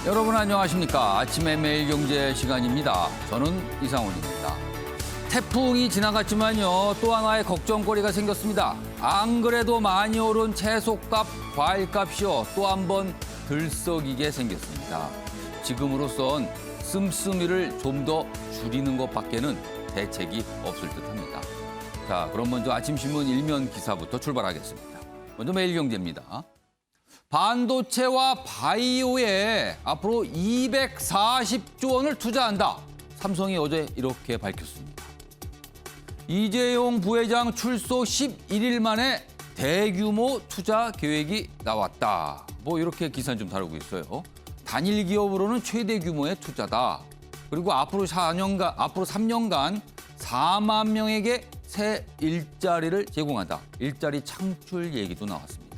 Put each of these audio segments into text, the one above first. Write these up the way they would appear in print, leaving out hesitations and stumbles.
여러분 안녕하십니까. 아침의 매일경제 시간입니다. 저는 이상훈입니다. 태풍이 지나갔지만요. 또 하나의 걱정거리가 생겼습니다. 안 그래도 많이 오른 채소값, 과일값이요. 또 한 번 들썩이게 생겼습니다. 지금으로선 씀씀이를 좀 더 줄이는 것밖에는 대책이 없을 듯합니다. 자, 그럼 먼저 아침신문 일면 기사부터 출발하겠습니다. 먼저 매일경제입니다. 반도체와 바이오에 앞으로 240조 원을 투자한다. 삼성이 어제 이렇게 밝혔습니다. 이재용 부회장 출소 11일 만에 대규모 투자 계획이 나왔다. 뭐 이렇게 기사는 좀 다루고 있어요. 단일 기업으로는 최대 규모의 투자다. 그리고 앞으로 3년간 4만 명에게 새 일자리를 제공한다. 일자리 창출 얘기도 나왔습니다.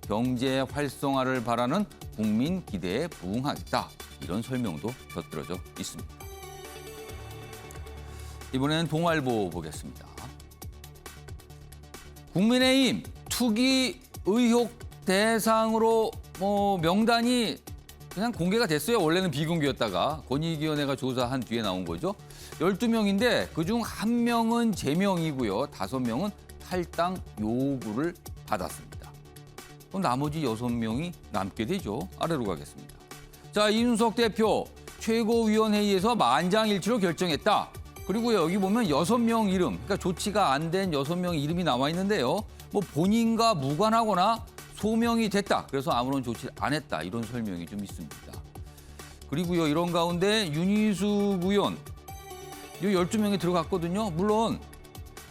경제 활성화를 바라는 국민 기대에 부응하겠다. 이런 설명도 곁들여져 있습니다. 이번에는 동아일보 보겠습니다. 국민의힘 투기 의혹 대상으로 명단이 그냥 공개가 됐어요. 원래는 비공개였다가 권익위원회가 조사한 뒤에 나온 거죠. 12명인데 그중 1명은 제명이고요. 5명은 탈당 요구를 받았습니다. 그럼 나머지 6명이 남게 되죠. 아래로 가겠습니다. 자, 이준석 대표 최고위원회의에서 만장일치로 결정했다. 그리고 여기 보면 6명 이름, 그러니까 조치가 안 된 6명 이름이 나와 있는데요. 뭐 본인과 무관하거나 소명이 됐다. 그래서 아무런 조치를 안 했다. 이런 설명이 좀 있습니다. 그리고요, 이런 가운데 윤희숙 의원, 이 12명이 들어갔거든요. 물론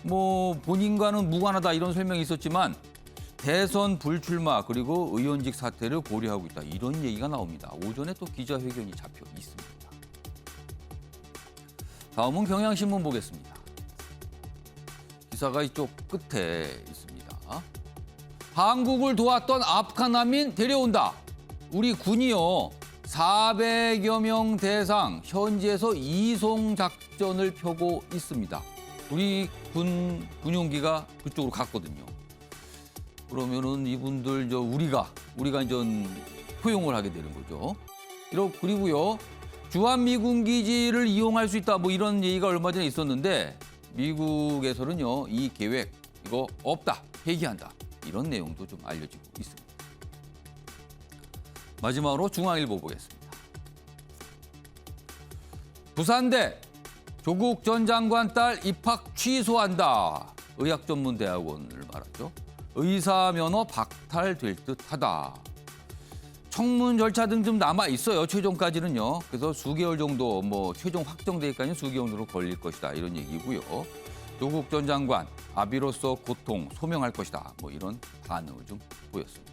뭐 본인과는 무관하다 이런 설명이 있었지만 대선 불출마 그리고 의원직 사퇴를 고려하고 있다. 이런 얘기가 나옵니다. 오전에 또 기자회견이 잡혀 있습니다. 다음은 경향신문 보겠습니다. 기사가 이쪽 끝에 있습니다. 한국을 도왔던 아프간 난민 데려온다. 우리 군이요. 400여 명 대상 현지에서 이송 작전을 펴고 있습니다. 우리 군용기가 그쪽으로 갔거든요. 그러면은 이분들 우리가 이제 포용을 하게 되는 거죠. 그리고요. 주한미군 기지를 이용할 수 있다. 뭐 이런 얘기가 얼마 전에 있었는데 미국에서는요. 이 계획 이거 없다. 폐기한다. 이런 내용도 좀 알려지고 있습니다. 마지막으로 중앙일보 보겠습니다. 부산대 조국 전 장관 딸 입학 취소한다. 의학전문대학원을 말하죠. 의사 면허 박탈될 듯하다. 청문 절차 등 좀 남아 있어요. 최종까지는요. 그래서 수개월 정도 최종 확정되기까지는 수개월 정도 걸릴 것이다. 이런 얘기고요. 조국 전 장관 아비로서 고통 소명할 것이다. 이런 반응을 좀 보였습니다.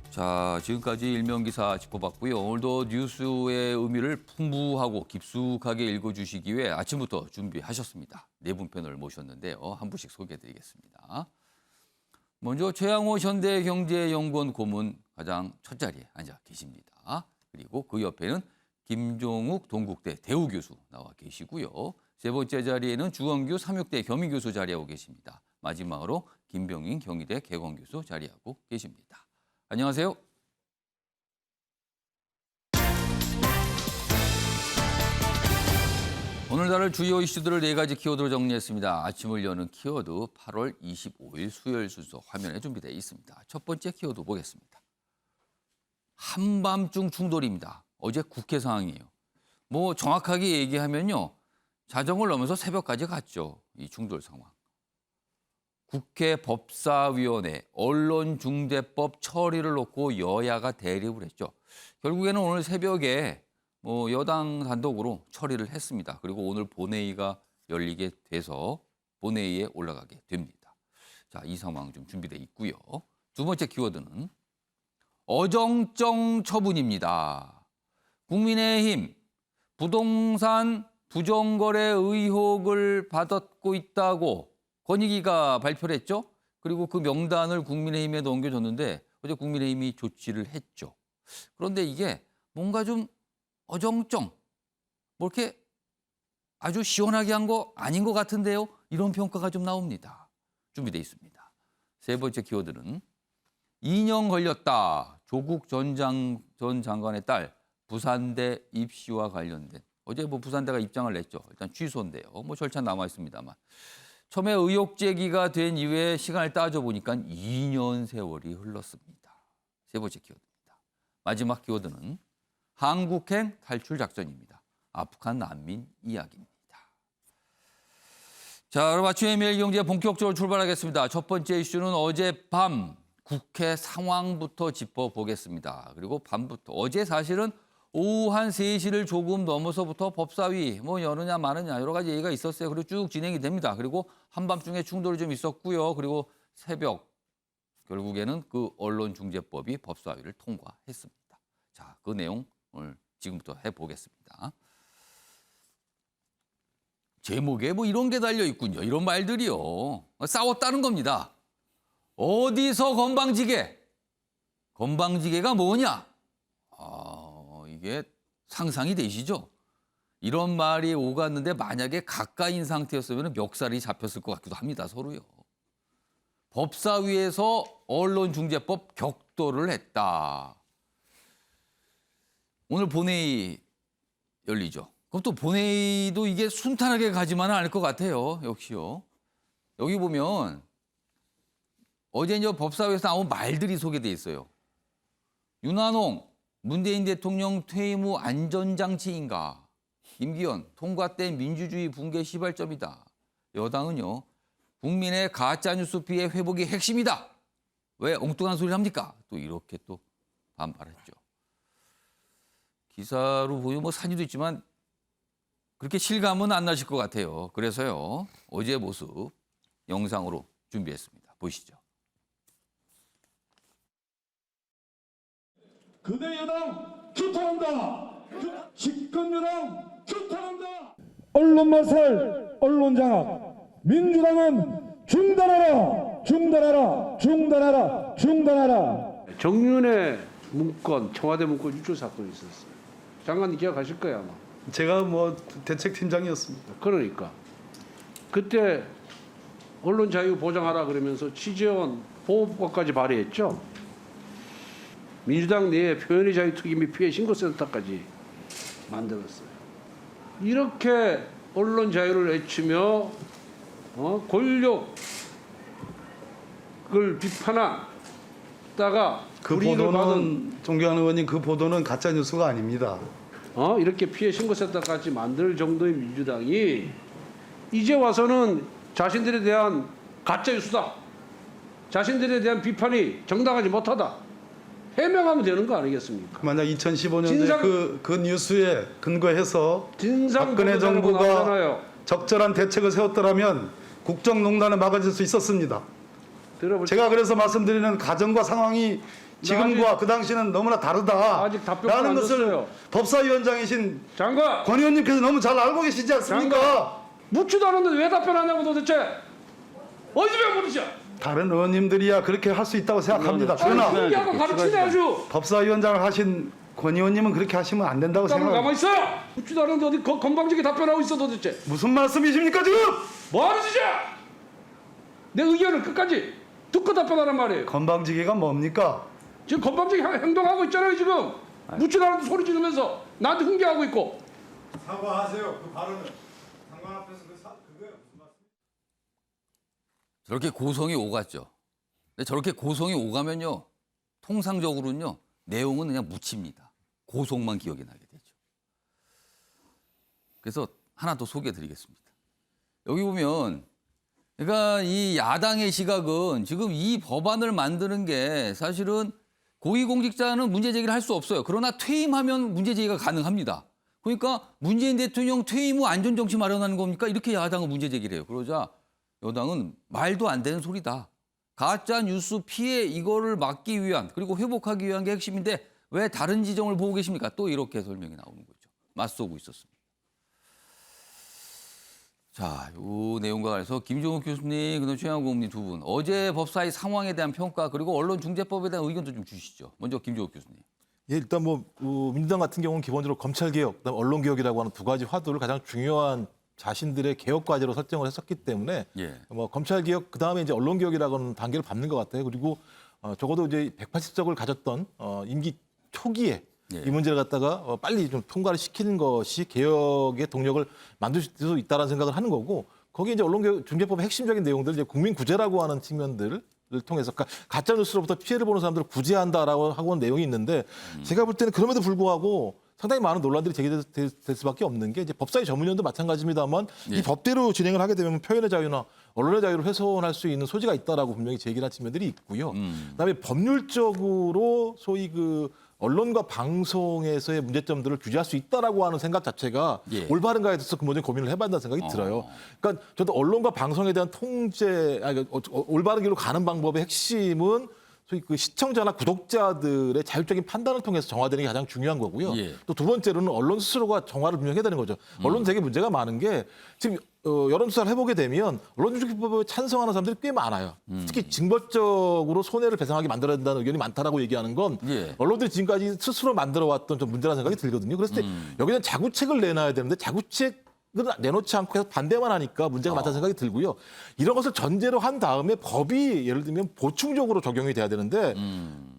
자, 지금까지 일면 기사 짚어봤고요. 오늘도 뉴스의 의미를 풍부하고 깊숙하게 읽어주시기 위해 아침부터 준비하셨습니다. 네 분 패널 모셨는데요. 한 분씩 소개해드리겠습니다. 먼저 최양호 현대경제연구원 고문 가장 첫 자리에 앉아 계십니다. 그리고 그 옆에는 김종욱 동국대 대우 교수 나와 계시고요. 세 번째 자리에는 주원규 삼육대 겸임 교수 자리하고 계십니다. 마지막으로 김병인 경희대 개공 교수 자리하고 계십니다. 안녕하세요. 오늘 다룰 주요 이슈들을 4가지 키워드로 정리했습니다. 아침을 여는 키워드 8월 25일 수요일 순서 화면에 준비되어 있습니다. 첫 번째 키워드 보겠습니다. 한밤중 충돌입니다. 어제 국회 상황이에요. 정확하게 얘기하면요. 자정을 넘어서 새벽까지 갔죠. 이 충돌 상황. 국회 법사위원회 언론중재법 처리를 놓고 여야가 대립을 했죠. 결국에는 오늘 새벽에 여당 단독으로 처리를 했습니다. 그리고 오늘 본회의가 열리게 돼서 본회의에 올라가게 됩니다. 자, 이 상황 좀 준비돼 있고요. 두 번째 키워드는 어정쩡 처분입니다. 국민의힘 부동산 부정거래 의혹을 받고 있다고 권익위가 발표를 했죠. 그리고 그 명단을 국민의힘에 넘겨줬는데 어제 국민의힘이 조치를 했죠. 그런데 이게 뭔가 좀 어정쩡, 이렇게 아주 시원하게 한 거 아닌 것 같은데요. 이런 평가가 좀 나옵니다. 준비돼 있습니다. 세 번째 키워드는 2년 걸렸다. 조국 전 장관의 딸 부산대 입시와 관련된 어제 뭐 부산대가 입장을 냈죠. 일단 취소인데요. 뭐 절차 남아 있습니다만 처음에 의혹 제기가 된 이후에 시간을 따져보니까 2년 세월이 흘렀습니다. 세 번째 키워드입니다. 마지막 키워드는 한국행 탈출 작전입니다. 아프간 난민 이야기입니다. 자, 그럼 아침에 매일경제 본격적으로 출발하겠습니다. 첫 번째 이슈는 어젯밤 국회 상황부터 짚어보겠습니다. 그리고 밤부터 어제 사실은 오후 한 3시를 조금 넘어서부터 법사위 뭐 여느냐 마느냐 여러 가지 얘기가 있었어요. 그리고 쭉 진행이 됩니다. 그리고 한밤중에 충돌이 좀 있었고요. 그리고 새벽 결국에는 그 언론중재법이 법사위를 통과했습니다. 자, 그 내용 오늘 지금부터 해보겠습니다. 제목에 뭐 이런 게 달려 있군요. 이런 말들이요. 싸웠다는 겁니다. 어디서 건방지게? 건방지게가 뭐냐? 이게 상상이 되시죠? 이런 말이 오갔는데 만약에 가까이인 상태였으면 멱살이 잡혔을 것 같기도 합니다. 서로요. 법사위에서 언론중재법 격돌을 했다. 오늘 본회의 열리죠. 그럼 또 본회의도 이게 순탄하게 가지만은 않을 것 같아요. 역시요. 여기 보면 어제 이제 법사위에서 나온 말들이 소개돼 있어요. 윤한홍 문재인 대통령 퇴임 후 안전장치인가? 김기현 통과된 민주주의 붕괴 시발점이다. 여당은요. 국민의 가짜뉴스 피해 회복이 핵심이다. 왜 엉뚱한 소리를 합니까? 또 이렇게 또 반발했죠. 기사로 보면 뭐 사진도 있지만 그렇게 실감은 안 나실 것 같아요. 그래서요. 어제의 모습 영상으로 준비했습니다. 보시죠. 그대 여당 규탄한다. 집권 여당 규탄한다. 언론 말살, 언론 장악. 민주당은 중단하라, 중단하라, 중단하라, 중단하라. 정윤의 문건, 청와대 문건 유출 사건이 있었어요. 장관님 기억하실 거예요 아마. 제가 뭐 대책팀장이었습니다. 그러니까 그때 언론 자유 보장하라 그러면서 취재원 보호법까지 발의했죠. 민주당 내에 표현의 자유 특위 및 피해 신고센터까지 만들었어요. 이렇게 언론 자유를 외치며 권력을 비판하다가 그 불이익을 보도는 존경하는 의원님 그 보도는 가짜 뉴스가 아닙니다. 이렇게 피해 신고센터까지 만들 정도의 민주당이 이제 와서는 자신들에 대한 가짜 뉴스다. 자신들에 대한 비판이 정당하지 못하다. 해명하면 되는 거 아니겠습니까? 만약 2015년에 그 뉴스에 근거해서 박근혜 정부가 나오잖아요. 적절한 대책을 세웠더라면 국정농단을 막아줄 수 있었습니다. 들어보시죠. 제가 그래서 말씀드리는 가정과 상황이 지금과 그 당시는 너무나 다르다. 아직 답변 안 라는 것을 줬어요. 법사위원장이신 장관! 권 의원님께서 너무 잘 알고 계시지 않습니까? 묻지도 않았는데 왜 답변하냐고 도대체. 어디서 배워보르죠? 다른 의원님들이야 그렇게 할 수 있다고 생각합니다. 그러나 훈계하고 가르치네 아주. 법사위원장을 하신 권 의원님은 그렇게 하시면 안 된다고 가만 생각합니다. 있어. 묻지도 않았는데 어디 건방지게 답변하고 있어 도대체. 무슨 말씀이십니까 지금? 뭐 하는 짓이야? 내 의견을 끝까지 듣고 답변하란 말이에요. 건방지게가 뭡니까? 지금 건방지게 행동하고 있잖아요 지금. 묻지도 않았는데 소리 지르면서 나한테 훈계하고 있고. 사과하세요. 그 발언은 장관 앞에서 그거예요. 무슨 말씀? 저렇게 고성이 오갔죠. 근데 저렇게 고성이 오가면요. 통상적으로는요. 내용은 그냥 묻힙니다. 고성만 기억이 나게 되죠. 그래서 하나 더 소개해드리겠습니다. 여기 보면 그러니까 이 야당의 시각은 지금 이 법안을 만드는 게 사실은 고위공직자는 문제 제기를 할 수 없어요. 그러나 퇴임하면 문제 제기가 가능합니다. 그러니까 문재인 대통령 퇴임 후 안전정치 마련하는 겁니까? 이렇게 야당은 문제 제기를 해요. 그러자 여당은 말도 안 되는 소리다. 가짜 뉴스 피해 이거를 막기 위한 그리고 회복하기 위한 게 핵심인데 왜 다른 지점을 보고 계십니까? 또 이렇게 설명이 나오는 거죠. 맞서고 있었습니다. 자, 이 내용과 관해서 김종욱 교수님, 그다음 최양호 의원님 두 분 어제 법사위 상황에 대한 평가 그리고 언론중재법에 대한 의견도 좀 주시죠. 먼저 김종욱 교수님. 예, 일단 민주당 같은 경우는 기본적으로 검찰개혁, 그다음 언론개혁이라고 하는 두 가지 화두를 가장 중요한 자신들의 개혁 과제로 설정을 했었기 때문에 예. 검찰개혁 그다음에 이제 언론개혁이라고 하는 단계를 밟는 것 같아요. 그리고 적어도 이제 180석을 가졌던 임기 초기에 예. 이 문제를 갖다가 빨리 좀 통과를 시키는 것이 개혁의 동력을 만들 수 있다는 생각을 하는 거고 거기에 이제 언론중재법의 핵심적인 내용들 이제 국민구제라고 하는 측면들을 통해서 그러니까 가짜 뉴스로부터 피해를 보는 사람들을 구제한다라고 하고 하는 내용이 있는데 제가 볼 때는 그럼에도 불구하고 상당히 많은 논란들이 제기될 수밖에 없는 게 이제 법사위 전문위원도 마찬가지입니다만 예. 이 법대로 진행을 하게 되면 표현의 자유나 언론의 자유를 훼손할 수 있는 소지가 있다라고 분명히 제기를 한 측면들이 있고요. 그다음에 법률적으로 소위 그 언론과 방송에서의 문제점들을 규제할 수 있다라고 하는 생각 자체가 예. 올바른가에 대해서 근본적인 고민을 해봐야 한다는 생각이 들어요. 그러니까 저도 언론과 방송에 대한 올바른 길로 가는 방법의 핵심은 소위 그 시청자나 구독자들의 자율적인 판단을 통해서 정화되는 게 가장 중요한 거고요. 예. 또 두 번째로는 언론 스스로가 정화를 분명히 해야 되는 거죠. 언론 되게 문제가 많은 게 지금 여론조사를 해보게 되면 언론중재법에 찬성하는 사람들이 꽤 많아요. 특히 징벌적으로 손해를 배상하게 만들어야 된다는 의견이 많다라고 얘기하는 건 예. 언론들이 지금까지 스스로 만들어왔던 좀 문제라는 생각이 들거든요. 그래서 여기는 자구책을 내놔야 되는데 자구책 을 내놓지 않고 해서 반대만 하니까 문제가 많다는 생각이 들고요. 이런 것을 전제로 한 다음에 법이 예를 들면 보충적으로 적용이 돼야 되는데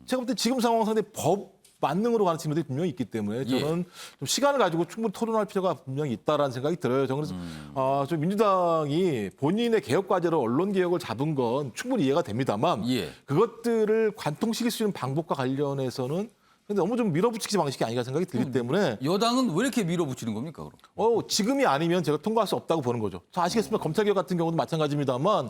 제가 볼 때 지금 상황 상대 법 만능으로 가는 측면들이 분명히 있기 때문에 저는 좀 시간을 가지고 충분히 토론할 필요가 분명히 있다라는 생각이 들어요. 저는 그래서 좀 민주당이 본인의 개혁 과제로 언론 개혁을 잡은 건 충분히 이해가 됩니다만 예. 그것들을 관통시킬 수 있는 방법과 관련해서는 근데 너무 좀 밀어붙이기 방식이 아닌가 생각이 들기 때문에 여당은 왜 이렇게 밀어붙이는 겁니까, 그럼? 지금이 아니면 제가 통과할 수 없다고 보는 거죠. 자, 아시겠습니까? 검찰개혁 같은 경우도 마찬가지입니다만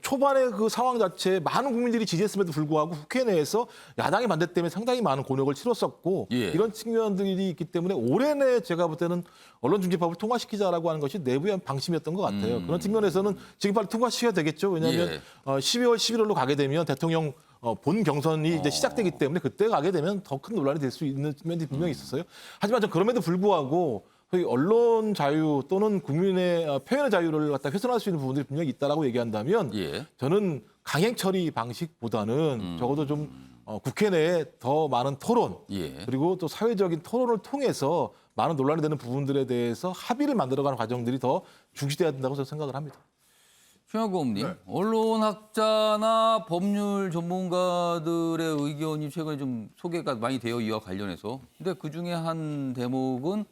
초반에 그 상황 자체에 많은 국민들이 지지했음에도 불구하고 국회 내에서 야당의 반대 때문에 상당히 많은 곤욕을 치렀었고 예. 이런 측면들이 있기 때문에 올해 내에 제가 볼 때는 언론중재법을 통과시키자라고 하는 것이 내부의 방침이었던 것 같아요. 그런 측면에서는 지금 빨리 통과시켜야 되겠죠. 왜냐하면 예. 12월, 11월로 가게 되면 대통령 본 경선이 이제 시작되기 때문에 그때 가게 되면 더 큰 논란이 될 수 있는 면이 분명히 있었어요. 하지만 전 그럼에도 불구하고 소위 언론 자유 또는 국민의 표현의 자유를 갖다 훼손할 수 있는 부분들이 분명히 있다라고 얘기한다면 예. 저는 강행 처리 방식보다는 적어도 좀 국회 내에 더 많은 토론 예. 그리고 또 사회적인 토론을 통해서 많은 논란이 되는 부분들에 대해서 합의를 만들어가는 과정들이 더 중시돼야 된다고 저는 생각을 합니다. 최영구 의원님, 언론학자나 법률 전문가들의 의견이 최근에 좀 소개가 많이 되어 이와 관련해서. 근데 그중에 한 대목은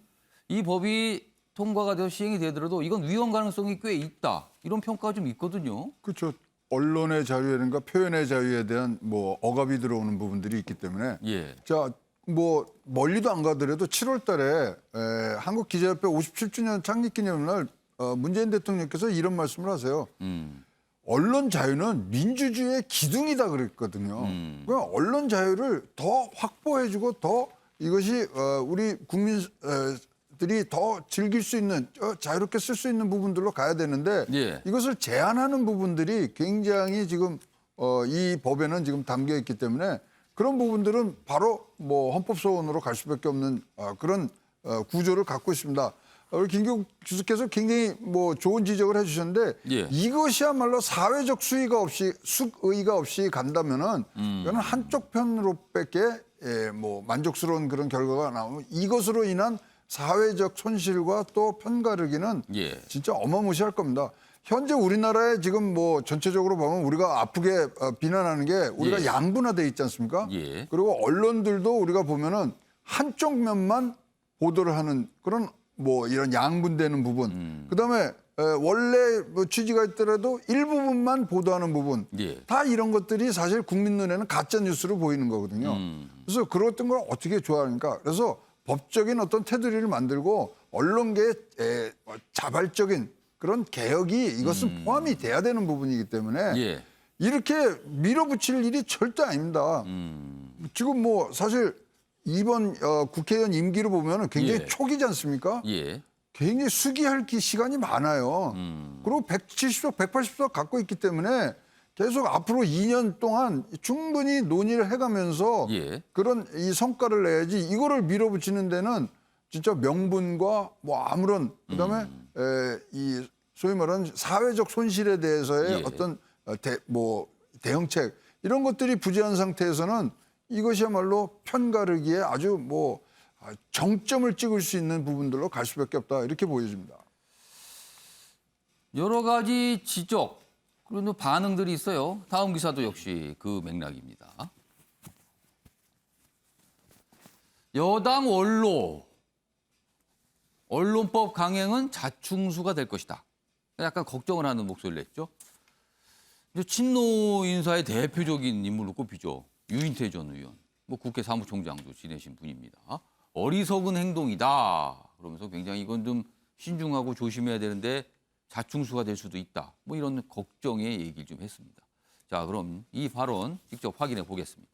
이 법이 통과가 되어 시행이 되더라도 이건 위헌 가능성이 꽤 있다. 이런 평가가 좀 있거든요. 그렇죠. 언론의 자유라든가 표현의 자유에 대한 뭐 억압이 들어오는 부분들이 있기 때문에 예. 자, 뭐 멀리도 안 가더라도 7월 달에 한국기자협회 57주년 창립기념날 문재인 대통령께서 이런 말씀을 하세요. 언론 자유는 민주주의의 기둥이다 그랬거든요. 그러니까 언론 자유를 더 확보해주고 더 이것이 우리 국민들이 더 즐길 수 있는 자유롭게 쓸 수 있는 부분들로 가야 되는데 예. 이것을 제한하는 부분들이 굉장히 지금 이 법에는 지금 담겨 있기 때문에 그런 부분들은 바로 뭐 헌법소원으로 갈 수밖에 없는 그런 구조를 갖고 있습니다. 우리 김기욱 교수께서 굉장히 뭐 좋은 지적을 해주셨는데 예. 이것이야말로 사회적 수의가 없이 간다면은 이거는 한쪽 편으로밖에 뭐 만족스러운 그런 결과가 나오면 이것으로 인한 사회적 손실과 또 편가르기는 예. 진짜 어마무시할 겁니다. 현재 우리나라에 지금 뭐 전체적으로 보면 우리가 아프게 비난하는 게 우리가 예. 양분화돼 있지 않습니까? 예. 그리고 언론들도 우리가 보면은 한쪽 면만 보도를 하는 그런 뭐 이런 양분되는 부분. 그다음에 원래 뭐 취지가 있더라도 일부분만 보도하는 부분. 예. 다 이런 것들이 사실 국민 눈에는 가짜 뉴스로 보이는 거거든요. 그래서 그런 걸 어떻게 조합하니까. 그래서 법적인 어떤 테두리를 만들고 언론계의 자발적인 그런 개혁이 이것은 포함이 돼야 되는 부분이기 때문에 예. 이렇게 밀어붙일 일이 절대 아닙니다. 지금 뭐 사실 이번 국회의원 임기를 보면 굉장히 예. 초기지 않습니까? 예. 굉장히 수기할 시간이 많아요. 그리고 170석, 180석 갖고 있기 때문에 계속 앞으로 2년 동안 충분히 논의를 해가면서 예. 그런 이 성과를 내야지 이거를 밀어붙이는 데는 진짜 명분과 뭐 아무런 그다음에 이 소위 말하는 사회적 손실에 대해서의 예. 어떤 대응책 이런 것들이 부재한 상태에서는 이것이야말로 편가르기에 아주 뭐 정점을 찍을 수 있는 부분들로 갈 수밖에 없다 이렇게 보여집니다. 여러 가지 지적 그런데 반응들이 있어요. 다음 기사도 역시 그 맥락입니다. 여당 원로, 언론법 강행은 자충수가 될 것이다. 약간 걱정을 하는 목소리를 냈죠. 이제 친노 인사의 대표적인 인물로 꼽히죠. 유인태 전 의원. 뭐 국회 사무총장도 지내신 분입니다. 어리석은 행동이다. 그러면서 굉장히 이건 좀 신중하고 조심해야 되는데 자충수가 될 수도 있다. 뭐 이런 걱정의 얘기를 좀 했습니다. 자, 그럼 이 발언 직접 확인해 보겠습니다.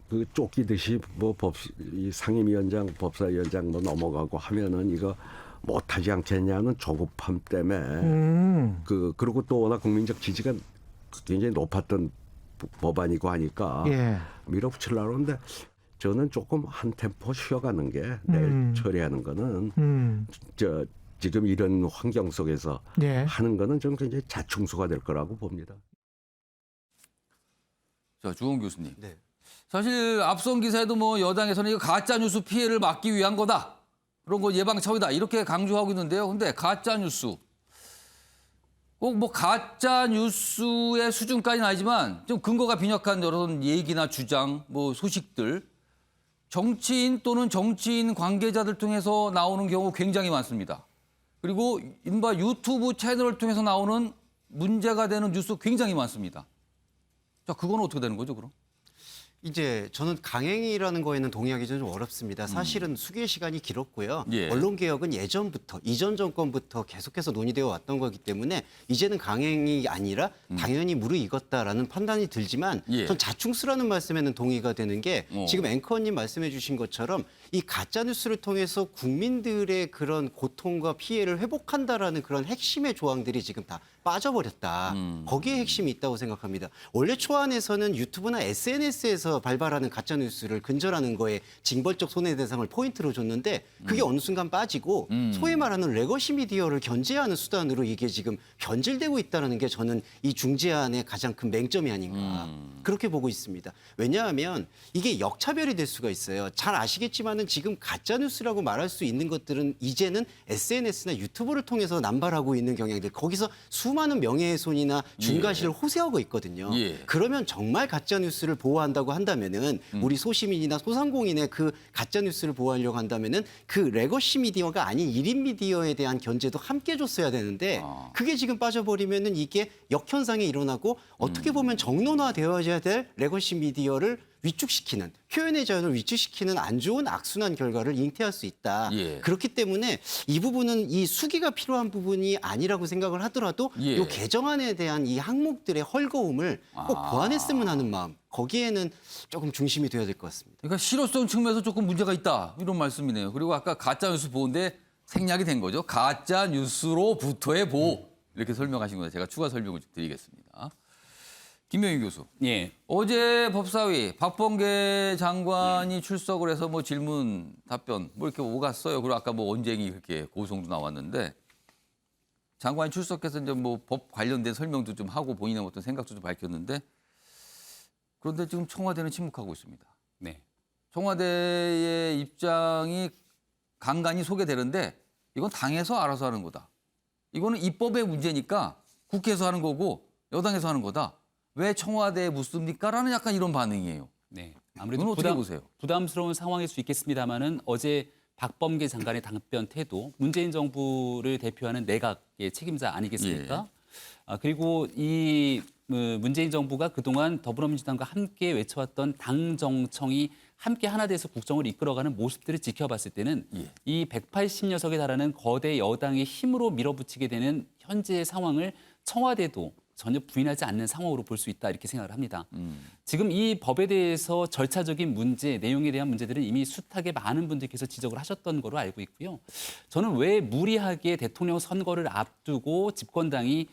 그 쫓기듯이 뭐 이 상임위원장, 법사위원장 뭐 넘어가고 하면은 이거 못하지 않겠냐는 조급함 때문에 그리고 또 워낙 국민적 지지가 굉장히 높았던 법안이고 하니까 밀어붙이려고 하는데 저는 조금 한 템포 쉬어가는 게 내일 처리하는 거는 지금 이런 환경 속에서 하는 거는 좀 굉장히 자충수가 될 거라고 봅니다. 자, 주홍 교수님. 네. 사실 앞선 기사에도 뭐 여당에서는 이거 가짜 뉴스 피해를 막기 위한 거다. 그런 거 예방차원이다. 이렇게 강조하고 있는데요. 근데 가짜 뉴스. 꼭 뭐 가짜 뉴스의 수준까지는 아니지만 좀 근거가 빈약한 여러 얘기나 주장, 뭐 소식들 정치인 또는 정치인 관계자들 통해서 나오는 경우 굉장히 많습니다. 그리고 이른바 유튜브 채널을 통해서 나오는 문제가 되는 뉴스 굉장히 많습니다. 자, 그건 어떻게 되는 거죠, 그럼? 이제 저는 강행이라는 거에는 동의하기 좀 어렵습니다. 사실은 수기의 시간이 길었고요. 예. 언론개혁은 예전부터, 이전 정권부터 계속해서 논의되어 왔던 거기 때문에 이제는 강행이 아니라 당연히 무르익었다라는 판단이 들지만 예. 전 자충수라는 말씀에는 동의가 되는 게 어. 지금 앵커님 말씀해 주신 것처럼 이 가짜뉴스를 통해서 국민들의 그런 고통과 피해를 회복한다라는 그런 핵심의 조항들이 지금 다 빠져버렸다. 거기에 핵심이 있다고 생각합니다. 원래 초안에서는 유튜브나 SNS에서 발발하는 가짜뉴스를 근절하는 거에 징벌적 손해배상을 포인트로 줬는데 그게 어느 순간 빠지고 소위 말하는 레거시 미디어를 견제하는 수단으로 이게 지금 변질되고 있다는 게 저는 이 중재안의 가장 큰 맹점이 아닌가 그렇게 보고 있습니다. 왜냐하면 이게 역차별이 될 수가 있어요. 잘 아시겠지만은 지금 가짜뉴스라고 말할 수 있는 것들은 이제는 SNS나 유튜브를 통해서 남발하고 있는 경향들 거기서 수많은 명예훼손이나 중과실을 호소하고 있거든요. 예. 그러면 정말 가짜뉴스를 보호한다고 한다면은 우리 소시민이나 소상공인의 그 가짜뉴스를 보호하려고 한다면은 그 레거시 미디어가 아닌 1인 미디어에 대한 견제도 함께 줬어야 되는데 그게 지금 빠져버리면은 이게 역현상이 일어나고 어떻게 보면 정론화되어야 될 레거시 미디어를 위축시키는 표현의 자유를 위축시키는 안 좋은 악순환 결과를 잉태할 수 있다. 예. 그렇기 때문에 이 부분은 이 수기가 필요한 부분이 아니라고 생각을 하더라도 예. 이 개정안에 대한 이 항목들의 헐거움을 꼭 보완했으면 하는 마음 거기에는 조금 중심이 돼야 될 것 같습니다. 그러니까 실효성 측면에서 조금 문제가 있다. 이런 말씀이네요. 그리고 아까 가짜 뉴스 보호인데 생략이 된 거죠. 가짜 뉴스로부터의 보호. 이렇게 설명하신 거예요. 제가 추가 설명을 드리겠습니다. 김명희 교수. 예. 어제 법사위 박범계 장관이 출석을 해서 뭐 질문 답변 뭐 이렇게 오갔어요. 그리고 아까 뭐 언쟁이 그렇게 고성도 나왔는데 장관이 출석해서 이제 뭐 법 관련된 설명도 좀 하고 본인의 어떤 생각도 좀 밝혔는데 그런데 지금 청와대는 침묵하고 있습니다. 네. 청와대의 입장이 간간히 소개되는데 이건 당에서 알아서 하는 거다. 이거는 입법의 문제니까 국회에서 하는 거고 여당에서 하는 거다. 왜 청와대에 묻습니까? 라는 약간 이런 반응이에요. 네. 이건 아무래도 어떻게 보세요? 부담스러운 상황일 수 있겠습니다만은 어제 박범계 장관의 답변 태도, 문재인 정부를 대표하는 내각의 책임자 아니겠습니까? 그리고 이 문재인 정부가 그동안 더불어민주당과 함께 외쳐왔던 당 정청이 함께 하나 돼서 국정을 이끌어가는 모습들을 지켜봤을 때는 이 180여 석에 달하는 거대 여당의 힘으로 밀어붙이게 되는 현재의 상황을 청와대도 전혀 부인하지 않는 상황으로 볼 수 있다 이렇게 생각을 합니다. 지금 이 법에 대해서 절차적인 문제, 내용에 대한 문제들은 이미 숱하게 많은 분들께서 지적을 하셨던 거로 알고 있고요. 저는 왜 무리하게 대통령 선거를 앞두고 집권당이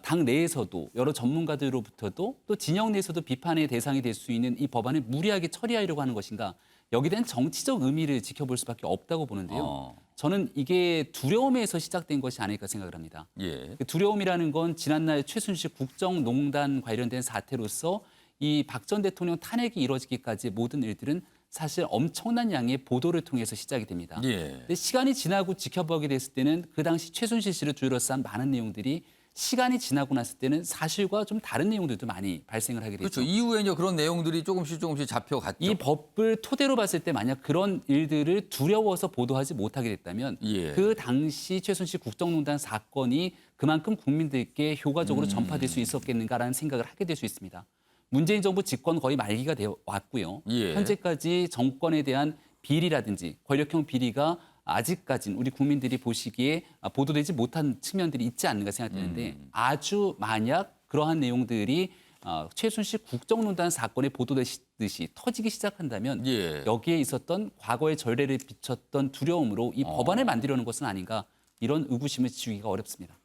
당 내에서도 여러 전문가들로부터도 또 진영 내에서도 비판의 대상이 될 수 있는 이 법안을 무리하게 처리하려고 하는 것인가. 여기에 대한 정치적 의미를 지켜볼 수밖에 없다고 보는데요. 저는 이게 두려움에서 시작된 것이 아닐까 생각을 합니다. 예. 그 두려움이라는 건 지난날 최순실 국정농단 관련된 사태로서 이 박 전 대통령 탄핵이 이루어지기까지 모든 일들은 사실 엄청난 양의 보도를 통해서 시작이 됩니다. 예. 근데 시간이 지나고 지켜보게 됐을 때는 그 당시 최순실 씨를 둘러싼 많은 내용들이 시간이 지나고 났을 때는 사실과 좀 다른 내용들도 많이 발생을 하게 되죠. 그렇죠. 이후에 이제 그런 내용들이 조금씩 잡혀갔죠. 이 법을 토대로 봤을 때 만약 그런 일들을 두려워서 보도하지 못하게 됐다면 예. 그 당시 최순실 국정농단 사건이 그만큼 국민들께 효과적으로 전파될 수 있었겠는가라는 생각을 하게 될 수 있습니다. 문재인 정부 집권 거의 말기가 되어 왔고요. 예. 현재까지 정권에 대한 비리라든지 권력형 비리가 아직까지는 우리 국민들이 보시기에 보도되지 못한 측면들이 있지 않는가 생각되는데 아주 만약 그러한 내용들이 최순실 국정농단 사건에 보도되듯이 터지기 시작한다면 예. 여기에 있었던 과거의 전례를 비췄던 두려움으로 이 법안을 만들려는 것은 아닌가 이런 의구심을 지우기가 어렵습니다.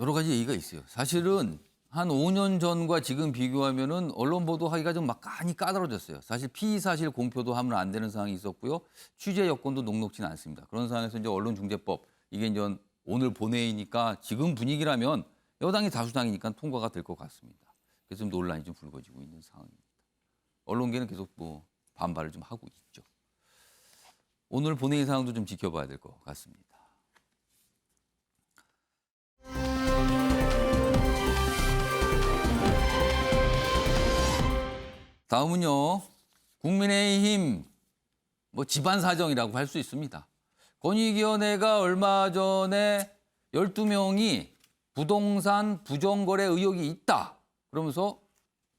여러 가지 얘기가 있어요. 사실은 한 5년 전과 지금 비교하면은 언론 보도하기가 좀 많이 까다로워졌어요. 사실 피의 사실 공표도 하면 안 되는 상황이 있었고요. 취재 여건도 녹록지는 않습니다. 그런 상황에서 이제 언론중재법 이게 이제 오늘 본회의니까 지금 분위기라면 여당이 다수당이니까 통과가 될 것 같습니다. 그래서 좀 논란이 좀 불거지고 있는 상황입니다. 언론계는 계속 뭐 반발을 좀 하고 있죠. 오늘 본회의 상황도 좀 지켜봐야 될 것 같습니다. 다음은요. 국민의힘 뭐 집안 사정이라고 할 수 있습니다. 권익위원회가 얼마 전에 12명이 부동산 부정거래 의혹이 있다. 그러면서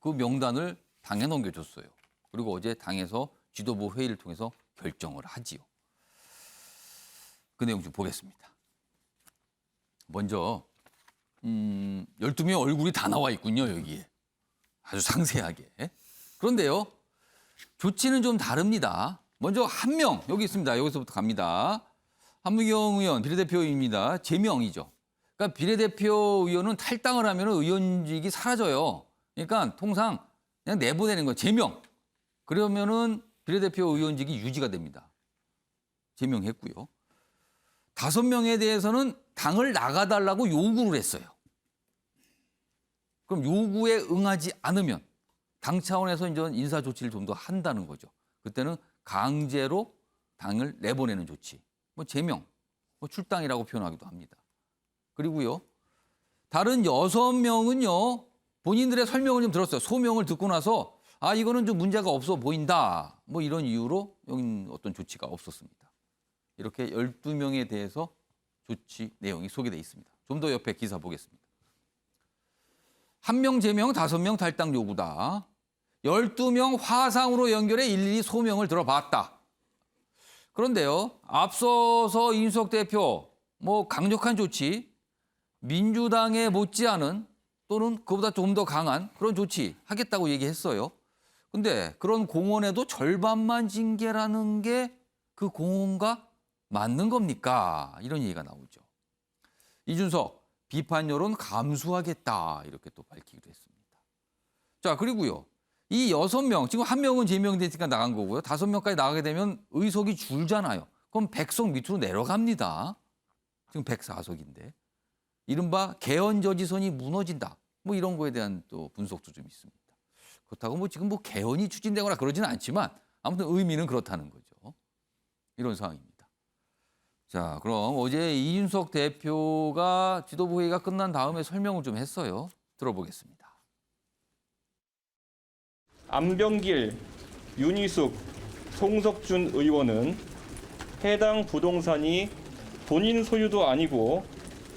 그 명단을 당에 넘겨줬어요. 그리고 어제 당에서 지도부 회의를 통해서 결정을 하지요. 그 내용 좀 보겠습니다. 먼저 12명 얼굴이 다 나와 있군요. 여기에. 아주 상세하게. 그런데요. 조치는 좀 다릅니다. 먼저 한 명 여기 있습니다. 여기서부터 갑니다. 한무경 의원 비례대표입니다. 제명이죠. 그러니까 비례대표 의원은 탈당을 하면 의원직이 사라져요. 그러니까 통상 그냥 내보내는 거예요. 제명. 그러면은 비례대표 의원직이 유지가 됩니다. 제명했고요. 5명에 대해서는 당을 나가달라고 요구를 했어요. 그럼 요구에 응하지 않으면 당 차원에서 이제 인사 조치를 좀 더 한다는 거죠. 그때는 강제로 당을 내보내는 조치. 뭐 제명, 뭐 출당이라고 표현하기도 합니다. 그리고요. 다른 6명은요. 본인들의 설명을 좀 들었어요. 소명을 듣고 나서 아 이거는 좀 문제가 없어 보인다. 뭐 이런 이유로 여긴 어떤 조치가 없었습니다. 이렇게 12명에 대해서 조치 내용이 소개되어 있습니다. 좀 더 옆에 기사 보겠습니다. 1명 제명, 5명 탈당 요구다. 12명 화상으로 연결해 일일이 소명을 들어봤다. 그런데요, 앞서서 이준석 대표 뭐 강력한 조치, 민주당에 못지않은 또는 그보다 좀 더 강한 그런 조치 하겠다고 얘기했어요. 근데 그런 공언에도 절반만 징계라는 게 그 공언과 맞는 겁니까? 이런 얘기가 나오죠. 이준석 비판 여론 감수하겠다 이렇게 또 밝히기도 했습니다. 자 그리고요. 이 6명, 지금 1명은 제명되니까 나간 거고요. 5명까지 나가게 되면 의석이 줄잖아요. 그럼 100석 밑으로 내려갑니다. 지금 104석인데. 이른바 개헌저지선이 무너진다. 뭐 이런 거에 대한 또 분석도 좀 있습니다. 그렇다고 뭐 지금 뭐 개헌이 추진되거나 그러지는 않지만 아무튼 의미는 그렇다는 거죠. 이런 상황입니다. 자, 그럼 어제 이준석 대표가 지도부 회의가 끝난 다음에 설명을 좀 했어요. 들어보겠습니다. 안병길, 윤희숙, 송석준 의원은 해당 부동산이 본인 소유도 아니고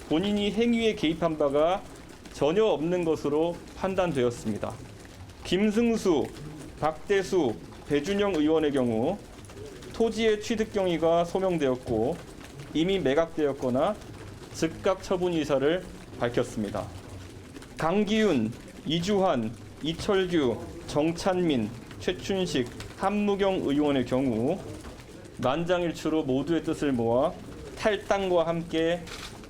본인이 행위에 개입한 바가 전혀 없는 것으로 판단되었습니다. 김승수, 박대수, 배준영 의원의 경우 토지의 취득 경위가 소명되었고 이미 매각되었거나 즉각 처분 의사를 밝혔습니다. 강기훈, 이주환, 이철규, 정찬민, 최춘식, 한무경 의원의 경우 만장일치로 모두의 뜻을 모아 탈당과 함께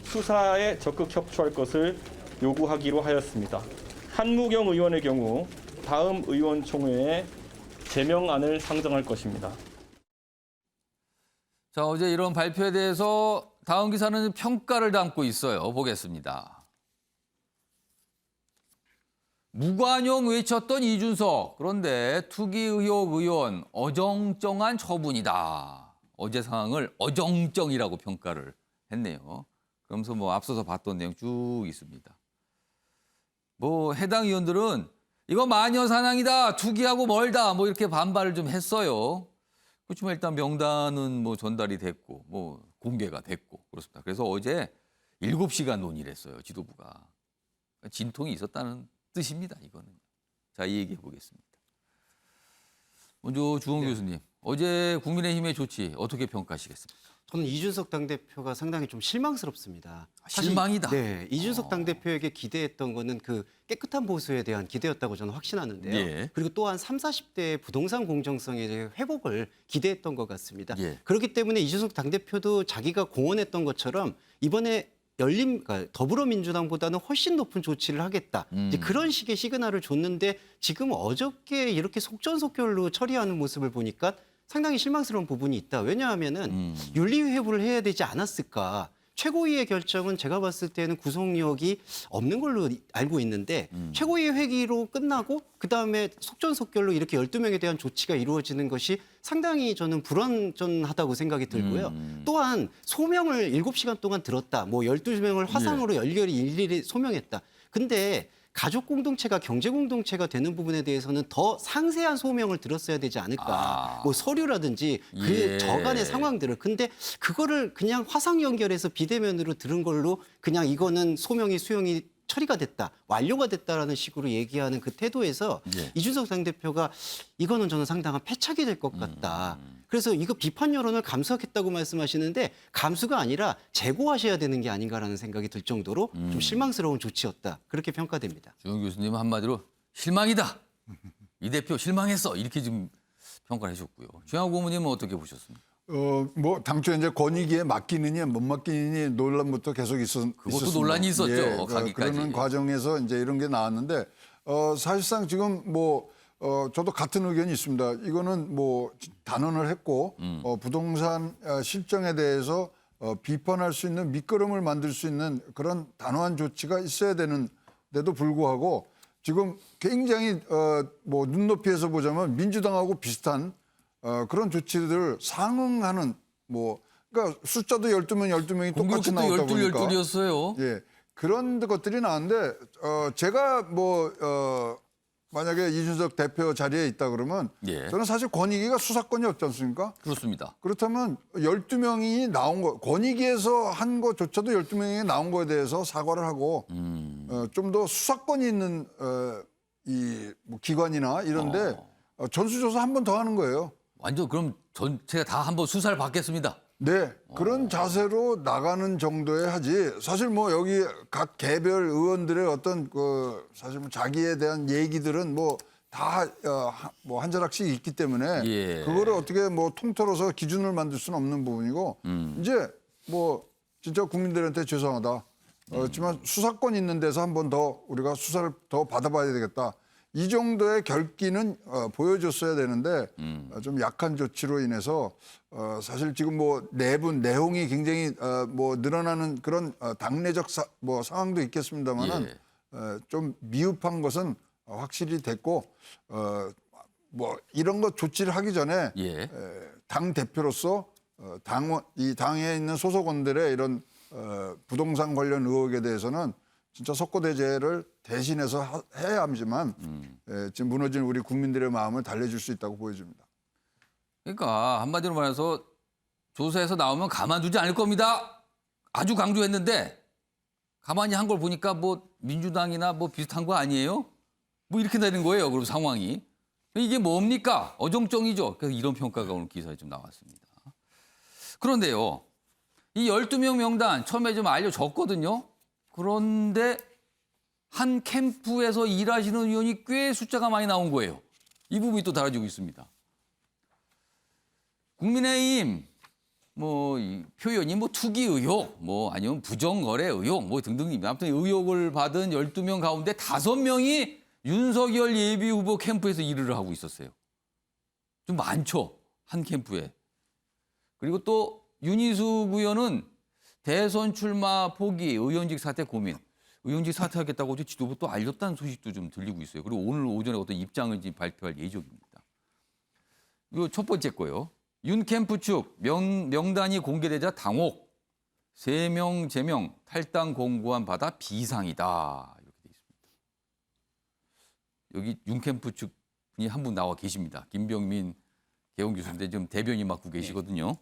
수사에 적극 협조할 것을 요구하기로 하였습니다. 한무경 의원의 경우 다음 의원총회에 제명안을 상정할 것입니다. 자, 어제 이런 발표에 대해서 다음 기사는 평가를 담고 있어요. 보겠습니다. 무관용 외쳤던 이준석. 그런데 투기 의혹 의원 어정쩡한 처분이다. 어제 상황을 어정쩡이라고 평가를 했네요. 그러면서 뭐 앞서서 봤던 내용 쭉 있습니다. 뭐 해당 의원들은 이거 마녀 사냥이다, 투기하고 멀다, 뭐 이렇게 반발을 좀 했어요. 그렇지만 일단 명단은 뭐 전달이 됐고, 뭐 공개가 됐고 그렇습니다. 그래서 어제 7시간 논의를 했어요, 지도부가. 진통이 있었다는 뜻입니다, 이거는. 자, 이 얘기해 보겠습니다. 먼저 주홍 교수님, 어제 국민의힘의 조치 어떻게 평가하시겠습니까? 저는 이준석 당대표가 상당히 좀 실망스럽습니다. 사실, 실망이다. 네, 이준석 당대표에게 기대했던 거는 그 깨끗한 보수에 대한 기대였다고 저는 확신하는데요. 예. 그리고 또한 30, 40대의 부동산 공정성의 회복을 기대했던 것 같습니다. 예. 그렇기 때문에 이준석 당대표도 자기가 공언했던 것처럼 이번에 그러니까 더불어민주당보다는 훨씬 높은 조치를 하겠다. 이제 그런 식의 시그널을 줬는데 지금 어저께 이렇게 속전속결로 처리하는 모습을 보니까 상당히 실망스러운 부분이 있다. 왜냐하면은 윤리회부를 해야 되지 않았을까. 최고위의 결정은 제가 봤을 때는 구속력이 없는 걸로 알고 있는데 최고위 회기로 끝나고 그다음에 속전속결로 이렇게 12명에 대한 조치가 이루어지는 것이 상당히 저는 불완전하다고 생각이 들고요. 또한 소명을 7시간 동안 들었다. 뭐 12명을 화상으로 열렬히 일일이 소명했다. 근데 가족 공동체가 경제 공동체가 되는 부분에 대해서는 더 상세한 소명을 들었어야 되지 않을까. 뭐 서류라든지 그 예. 저간의 상황들을. 근데 그거를 그냥 화상 연결해서 비대면으로 들은 걸로 그냥 이거는 소명이 수용이 처리가 됐다, 완료가 됐다라는 식으로 얘기하는 그 태도에서 예. 이준석 당대표가 이거는 저는 상당한 패착이 될 것 같다. 그래서 이거 비판 여론을 감수하겠다고 말씀하시는데 감수가 아니라 재고하셔야 되는 게 아닌가라는 생각이 들 정도로 좀 실망스러운 조치였다. 그렇게 평가됩니다. 주홍 교수님은 한마디로 실망이다. 이 대표 실망했어. 이렇게 좀 평가를 해줬고요. 주영하 고문님은 어떻게 보셨습니까? 뭐 당초 이제 권익위에 맡기느냐 못 맡기느냐 논란부터 계속 있었습니다. 그것도 논란이 있었죠, 가기까지. 그러는 과정에서 이제 이런 게 나왔는데 사실상 지금 뭐 저도 같은 의견이 있습니다. 이거는 뭐 단언을 했고 부동산 실정에 대해서 비판할 수 있는 밑거름을 만들 수 있는 그런 단호한 조치가 있어야 되는데도 불구하고 지금 굉장히 뭐 눈높이에서 보자면 민주당하고 비슷한 그런 조치들 상응하는 뭐 그러니까 숫자도 12명이 똑같이 나오다 보니까 12였어요. 예. 그런 것들이 나왔는데 제가 뭐 만약에 이준석 대표 자리에 있다 그러면 예. 저는 사실 권익위가 수사권이 없지 않습니까? 그렇습니다. 그렇다면 12명이 나온 거 권익위에서 한 것조차도 12명이 나온 거에 대해서 사과를 하고 좀 더 수사권이 있는 이 뭐 기관이나 이런데 전수조사 한 번 더 하는 거예요. 완전 그럼 전체가 다 한번 수사를 받겠습니다. 네, 그런 자세로 나가는 정도에 하지. 사실 뭐 여기 각 개별 의원들의 어떤 그 사실 뭐 자기에 대한 얘기들은 뭐 다 뭐 한 자락씩 있기 때문에 예. 그거를 어떻게 뭐 통틀어서 기준을 만들 수는 없는 부분이고 이제 뭐 진짜 국민들한테 죄송하다. 그렇지만 수사권 있는 데서 한 번 더 우리가 수사를 더 받아봐야 되겠다. 이 정도의 결기는 보여줬어야 되는데 좀 약한 조치로 인해서 사실 지금 뭐 내용이 굉장히 뭐 늘어나는 그런 당내적 뭐 상황도 있겠습니다만은 좀 미흡한 것은 확실히 됐고 뭐 이런 것 조치를 하기 전에 당 대표로서 이 당에 있는 소속원들의 이런 부동산 관련 의혹에 대해서는 진짜 석고대죄를 대신해서 해야 하지만 지금 무너진 우리 국민들의 마음을 달래줄 수 있다고 보여집니다. 그러니까 한마디로 말해서 조사에서 나오면 가만두지 않을 겁니다. 아주 강조했는데 가만히 한 걸 보니까 뭐 민주당이나 뭐 비슷한 거 아니에요? 뭐 이렇게 되는 거예요. 그럼 상황이. 이게 뭡니까? 어정쩡이죠. 그래서 이런 평가가 오늘 기사에 좀 나왔습니다. 그런데요. 이 12명 명단 처음에 좀 알려졌거든요. 그런데 한 캠프에서 일하시는 의원이 꽤 숫자가 많이 나온 거예요. 이 부분이 또 달라지고 있습니다. 국민의힘 뭐 이 표현이 뭐 투기 의혹, 뭐 아니면 부정거래 의혹, 뭐 등등입니다. 아무튼 의혹을 받은 12명 가운데 5명이 윤석열 예비 후보 캠프에서 일을 하고 있었어요. 좀 많죠, 한 캠프에. 그리고 또 윤희숙 의원은 대선 출마 포기, 의원직 사퇴 고민. 의원직 사퇴하겠다고 어제 지도부 또 알렸다는 소식도 좀 들리고 있어요. 그리고 오늘 오전에 어떤 입장을 지금 발표할 예정입니다. 이거 첫 번째 거요. 윤 캠프 측 명단이 공개되자 당혹. 3명 제명, 탈당 공고안 받아 비상이다. 이렇게 돼 있습니다. 여기 윤캠프 측이 한 분 나와 계십니다. 김병민 개원 교수인데 지금 대변인 맡고 계시거든요.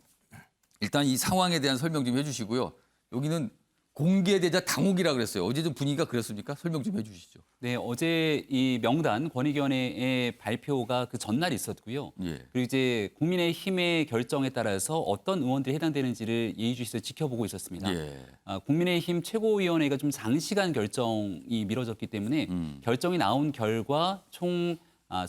일단 이 상황에 대한 설명 좀 해주시고요. 여기는 공개되자 당혹이라 그랬어요. 어제 좀 분위기가 그랬습니까? 설명 좀 해주시죠. 네, 어제 이 명단 권익위원회의 발표가 그 전날 있었고요. 예. 그리고 이제 국민의힘의 결정에 따라서 어떤 의원들이 해당되는지를 예의주시해서 지켜보고 있었습니다. 예. 국민의힘 최고위원회가 좀 장시간 결정이 미뤄졌기 때문에 결정이 나온 결과 총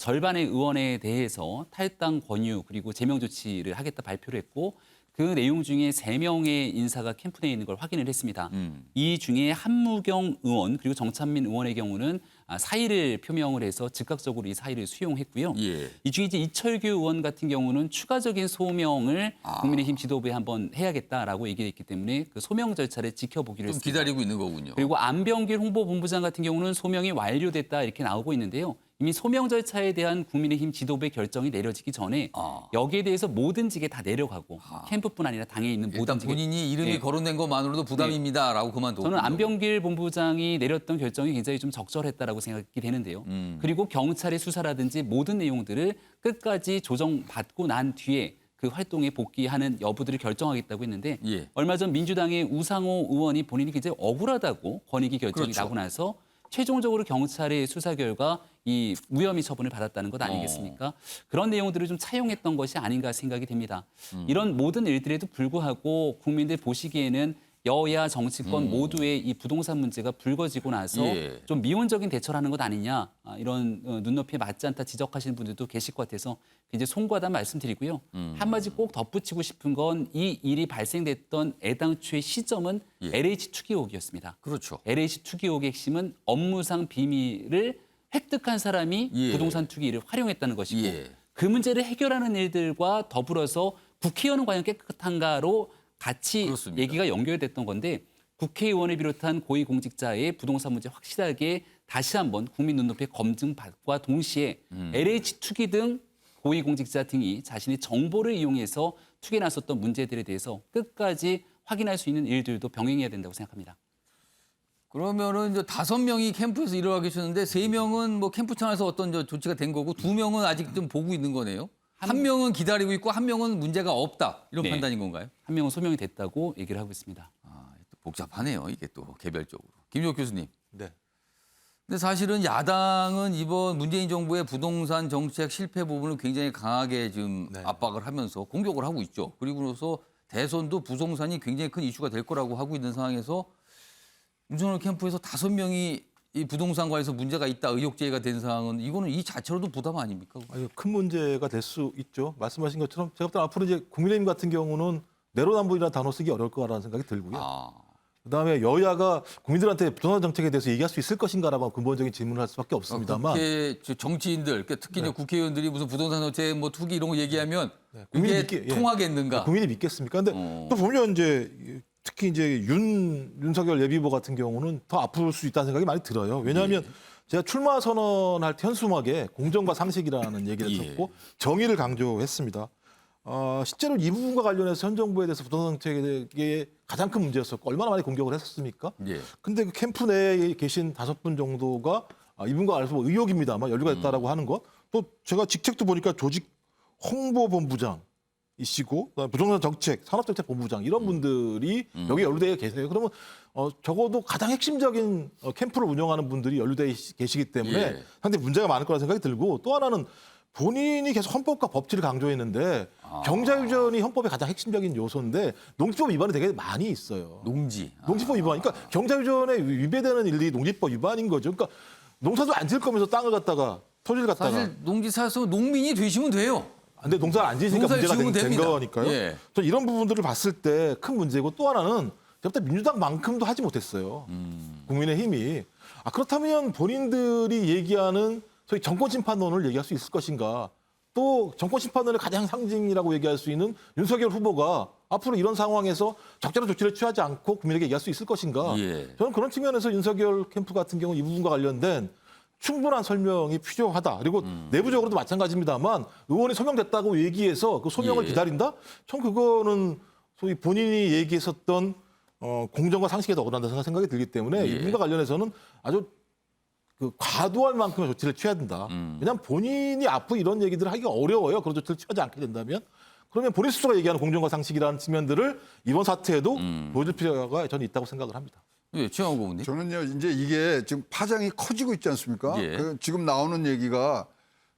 절반의 의원에 대해서 탈당 권유 그리고 제명 조치를 하겠다 발표를 했고 그 내용 중에 3명의 인사가 캠프 내에 있는 걸 확인을 했습니다. 이 중에 한무경 의원 그리고 정찬민 의원의 경우는 사의를 표명을 해서 즉각적으로 이 사의를 수용했고요. 예. 이 중에 이제 이철규 의원 같은 경우는 추가적인 소명을 국민의힘 지도부에 한번 해야겠다라고 얘기했기 때문에 그 소명 절차를 지켜보기로 좀 했습니다. 기다리고 있는 거군요. 그리고 안병길 홍보본부장 같은 경우는 소명이 완료됐다 이렇게 나오고 있는데요. 이미 소명 절차에 대한 국민의힘 지도부의 결정이 내려지기 전에 여기에 대해서 모든 직에 다 내려가고 캠프뿐 아니라 당에 있는 모든 일단 직에 본인이 이름이 네. 거론된 것만으로도 부담입니다라고 그만두고. 저는 안병길 본부장이 내렸던 결정이 굉장히 좀 적절했다라고 생각이 되는데요. 그리고 경찰의 수사라든지 모든 내용들을 끝까지 조정받고 난 뒤에 그 활동에 복귀하는 여부들을 결정하겠다고 했는데 예. 얼마 전 민주당의 우상호 의원이 본인이 굉장히 억울하다고 권익위 결정이 그렇죠. 나고 나서 최종적으로 경찰의 수사 결과 이 무혐의 처분을 받았다는 것 아니겠습니까? 그런 내용들을 좀 차용했던 것이 아닌가 생각이 됩니다. 이런 모든 일들에도 불구하고 국민들 보시기에는 여야 정치권 모두의 이 부동산 문제가 불거지고 나서 예. 좀 미온적인 대처를 하는 것 아니냐 이런 눈높이에 맞지 않다 지적하시는 분들도 계실 것 같아서 굉장히 송구하다는 말씀드리고요. 한마디 꼭 덧붙이고 싶은 건 이 일이 발생됐던 애당초의 시점은 예. LH 투기 의혹이었습니다. 그렇죠. LH 투기 의혹의 핵심은 업무상 비밀을 획득한 사람이 예. 부동산 투기를 활용했다는 것이고 예. 그 문제를 해결하는 일들과 더불어서 국회의원은 과연 깨끗한가로 같이 그렇습니다. 얘기가 연결됐던 건데 국회의원을 비롯한 고위공직자의 부동산 문제 확실하게 다시 한번 국민 눈높이에 검증받과 동시에 LH 투기 등 고위공직자 등이 자신의 정보를 이용해서 투기에 나섰던 문제들에 대해서 끝까지 확인할 수 있는 일들도 병행해야 된다고 생각합니다. 그러면은 이제 5명이 캠프에서 일을 하고 계셨는데 3명은 뭐 캠프 차원에서 어떤 조치가 된 거고 2명은 아직 좀 보고 있는 거네요. 한 명은 기다리고 있고 한 명은 문제가 없다 이런 네. 판단인 건가요? 한 명은 소명이 됐다고 얘기를 하고 있습니다. 또 복잡하네요 이게 또 개별적으로. 김효옥 교수님. 네. 근데 사실은 야당은 이번 문재인 정부의 부동산 정책 실패 부분을 굉장히 강하게 지금 네. 압박을 하면서 공격을 하고 있죠. 그리고서 대선도 부동산이 굉장히 큰 이슈가 될 거라고 하고 있는 상황에서 윤석열 캠프에서 5명이 이 부동산 관해서 문제가 있다 의혹 제기가 된 상황은 이거는 이 자체로도 부담 아닙니까? 아니, 큰 문제가 될 수 있죠. 말씀하신 것처럼 제가 볼 때 앞으로 이제 국민의힘 같은 경우는 내로남불이라는 단어 쓰기 어려울 거라는 생각이 들고요. 그다음에 여야가 국민들한테 부동산 정책에 대해서 얘기할 수 있을 것인가라고 근본적인 질문을 할 수밖에 없습니다만 국회 정치인들, 특히 이제 국회의원들이 무슨 부동산 정책, 뭐 투기 이런 거 얘기하면 국민이 이게 통하겠는가? 국민이 믿겠습니까? 근데 또 보면 이제 특히 이제 윤석열 예비후보 같은 경우는 더 아플 수 있다는 생각이 많이 들어요. 왜냐하면 제가 출마 선언할 때 현수막에 공정과 상식이라는 얘기를 했었고 정의를 강조했습니다. 실제로 이 부분과 관련해서 현 정부에 대해서 부동산 정책의 가장 큰 문제였었고 얼마나 많이 공격을 했었습니까? 근데 그 캠프 내에 계신 5분 정도가 이분과 관련해서 뭐 의혹입니다만 연루가 됐다라고 하는 것. 또 제가 직책도 보니까 조직 홍보본부장 이시고 부동산 정책, 산업정책 본부장 이런 분들이 여기 연루되어 계세요. 그러면 적어도 가장 핵심적인 캠프를 운영하는 분들이 연루되어 계시기 때문에 상당히 문제가 많을 거라 생각이 들고 또 하나는 본인이 계속 헌법과 법치를 강조했는데 경자유전이 헌법의 가장 핵심적인 요소인데 농지법 위반이 되게 많이 있어요. 농지법 위반. 그러니까 경자유전에 위배되는 일이 농지법 위반인 거죠. 그러니까 농사도 안 지을 거면서 땅을 갖다가 토지를 갖다가 사실 농지 사서 농민이 되시면 돼요. 근데 농사를 안 지으니까 문제가 된 거니까요. 예. 저는 이런 부분들을 봤을 때 큰 문제고 또 하나는 제가 민주당만큼도 하지 못했어요. 국민의힘이. 그렇다면 본인들이 얘기하는 소위 정권 심판론을 얘기할 수 있을 것인가. 또 정권 심판론의 가장 상징이라고 얘기할 수 있는 윤석열 후보가 앞으로 이런 상황에서 적절한 조치를 취하지 않고 국민에게 얘기할 수 있을 것인가. 저는 그런 측면에서 윤석열 캠프 같은 경우 이 부분과 관련된 충분한 설명이 필요하다. 그리고 내부적으로도 마찬가지입니다만 의원이 소명됐다고 얘기해서 그 소명을 기다린다? 전 그거는 소위 본인이 얘기했었던 공정과 상식에도 어긋난다는 생각이 들기 때문에 예. 이 부분과 관련해서는 아주 그 과도한 만큼의 조치를 취해야 된다. 왜냐하면 본인이 앞으로 이런 얘기들을 하기가 어려워요. 그런 조치를 취하지 않게 된다면. 그러면 본인 스스로가 얘기하는 공정과 상식이라는 측면들을 이번 사태에도 보여줄 필요가 저는 있다고 생각을 합니다. 예, 최영호 고문님. 저는요, 이제 이게 지금 파장이 커지고 있지 않습니까? 예. 지금 나오는 얘기가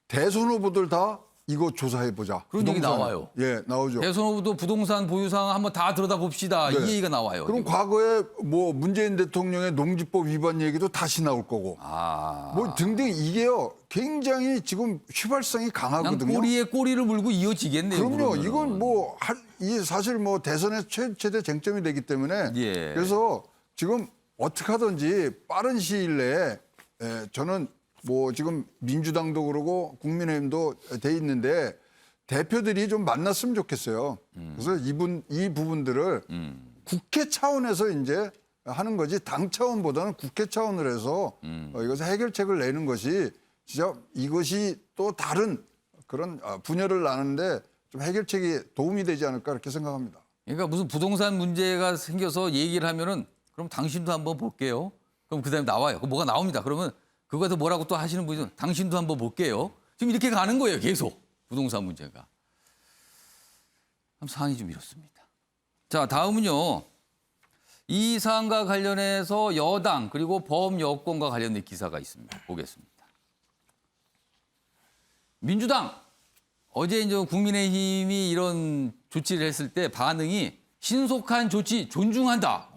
대선 후보들 다 이거 조사해보자. 그런 얘기 나와요. 예, 나오죠. 대선 후보도 부동산 보유 상황 한번 다 들여다봅시다. 네. 이 얘기가 나와요. 그럼 지금. 과거에 뭐 문재인 대통령의 농지법 위반 얘기도 다시 나올 거고. 아. 뭐 등등 이게요, 굉장히 지금 휘발성이 그냥 강하거든요. 꼬리에 꼬리를 물고 이어지겠네요. 그럼요. 그러면은. 이건 뭐, 이 사실 뭐 대선의 최대 쟁점이 되기 때문에. 예. 그래서 지금 어떻게 하든지 빠른 시일 내에 저는 뭐 지금 민주당도 그러고 국민의힘도 돼 있는데 대표들이 좀 만났으면 좋겠어요. 그래서 이 부분들을 국회 차원에서 이제 하는 거지 당 차원보다는 국회 차원으로 해서 이것을 해결책을 내는 것이 진짜 이것이 또 다른 그런 분열을 나누는데 좀 해결책이 도움이 되지 않을까 그렇게 생각합니다. 그러니까 무슨 부동산 문제가 생겨서 얘기를 하면은 그럼 당신도 한번 볼게요. 그럼 그다음에 나와요. 그럼 뭐가 나옵니다. 그러면 그거에서 뭐라고 또 하시는 분이 당신도 한번 볼게요. 지금 이렇게 가는 거예요. 계속 부동산 문제가. 그럼 상황이 좀 이렇습니다. 자, 다음은요. 이 사안과 관련해서 여당 그리고 범여권과 관련된 기사가 있습니다. 보겠습니다. 민주당 어제 이제 국민의힘이 이런 조치를 했을 때 반응이 신속한 조치 존중한다.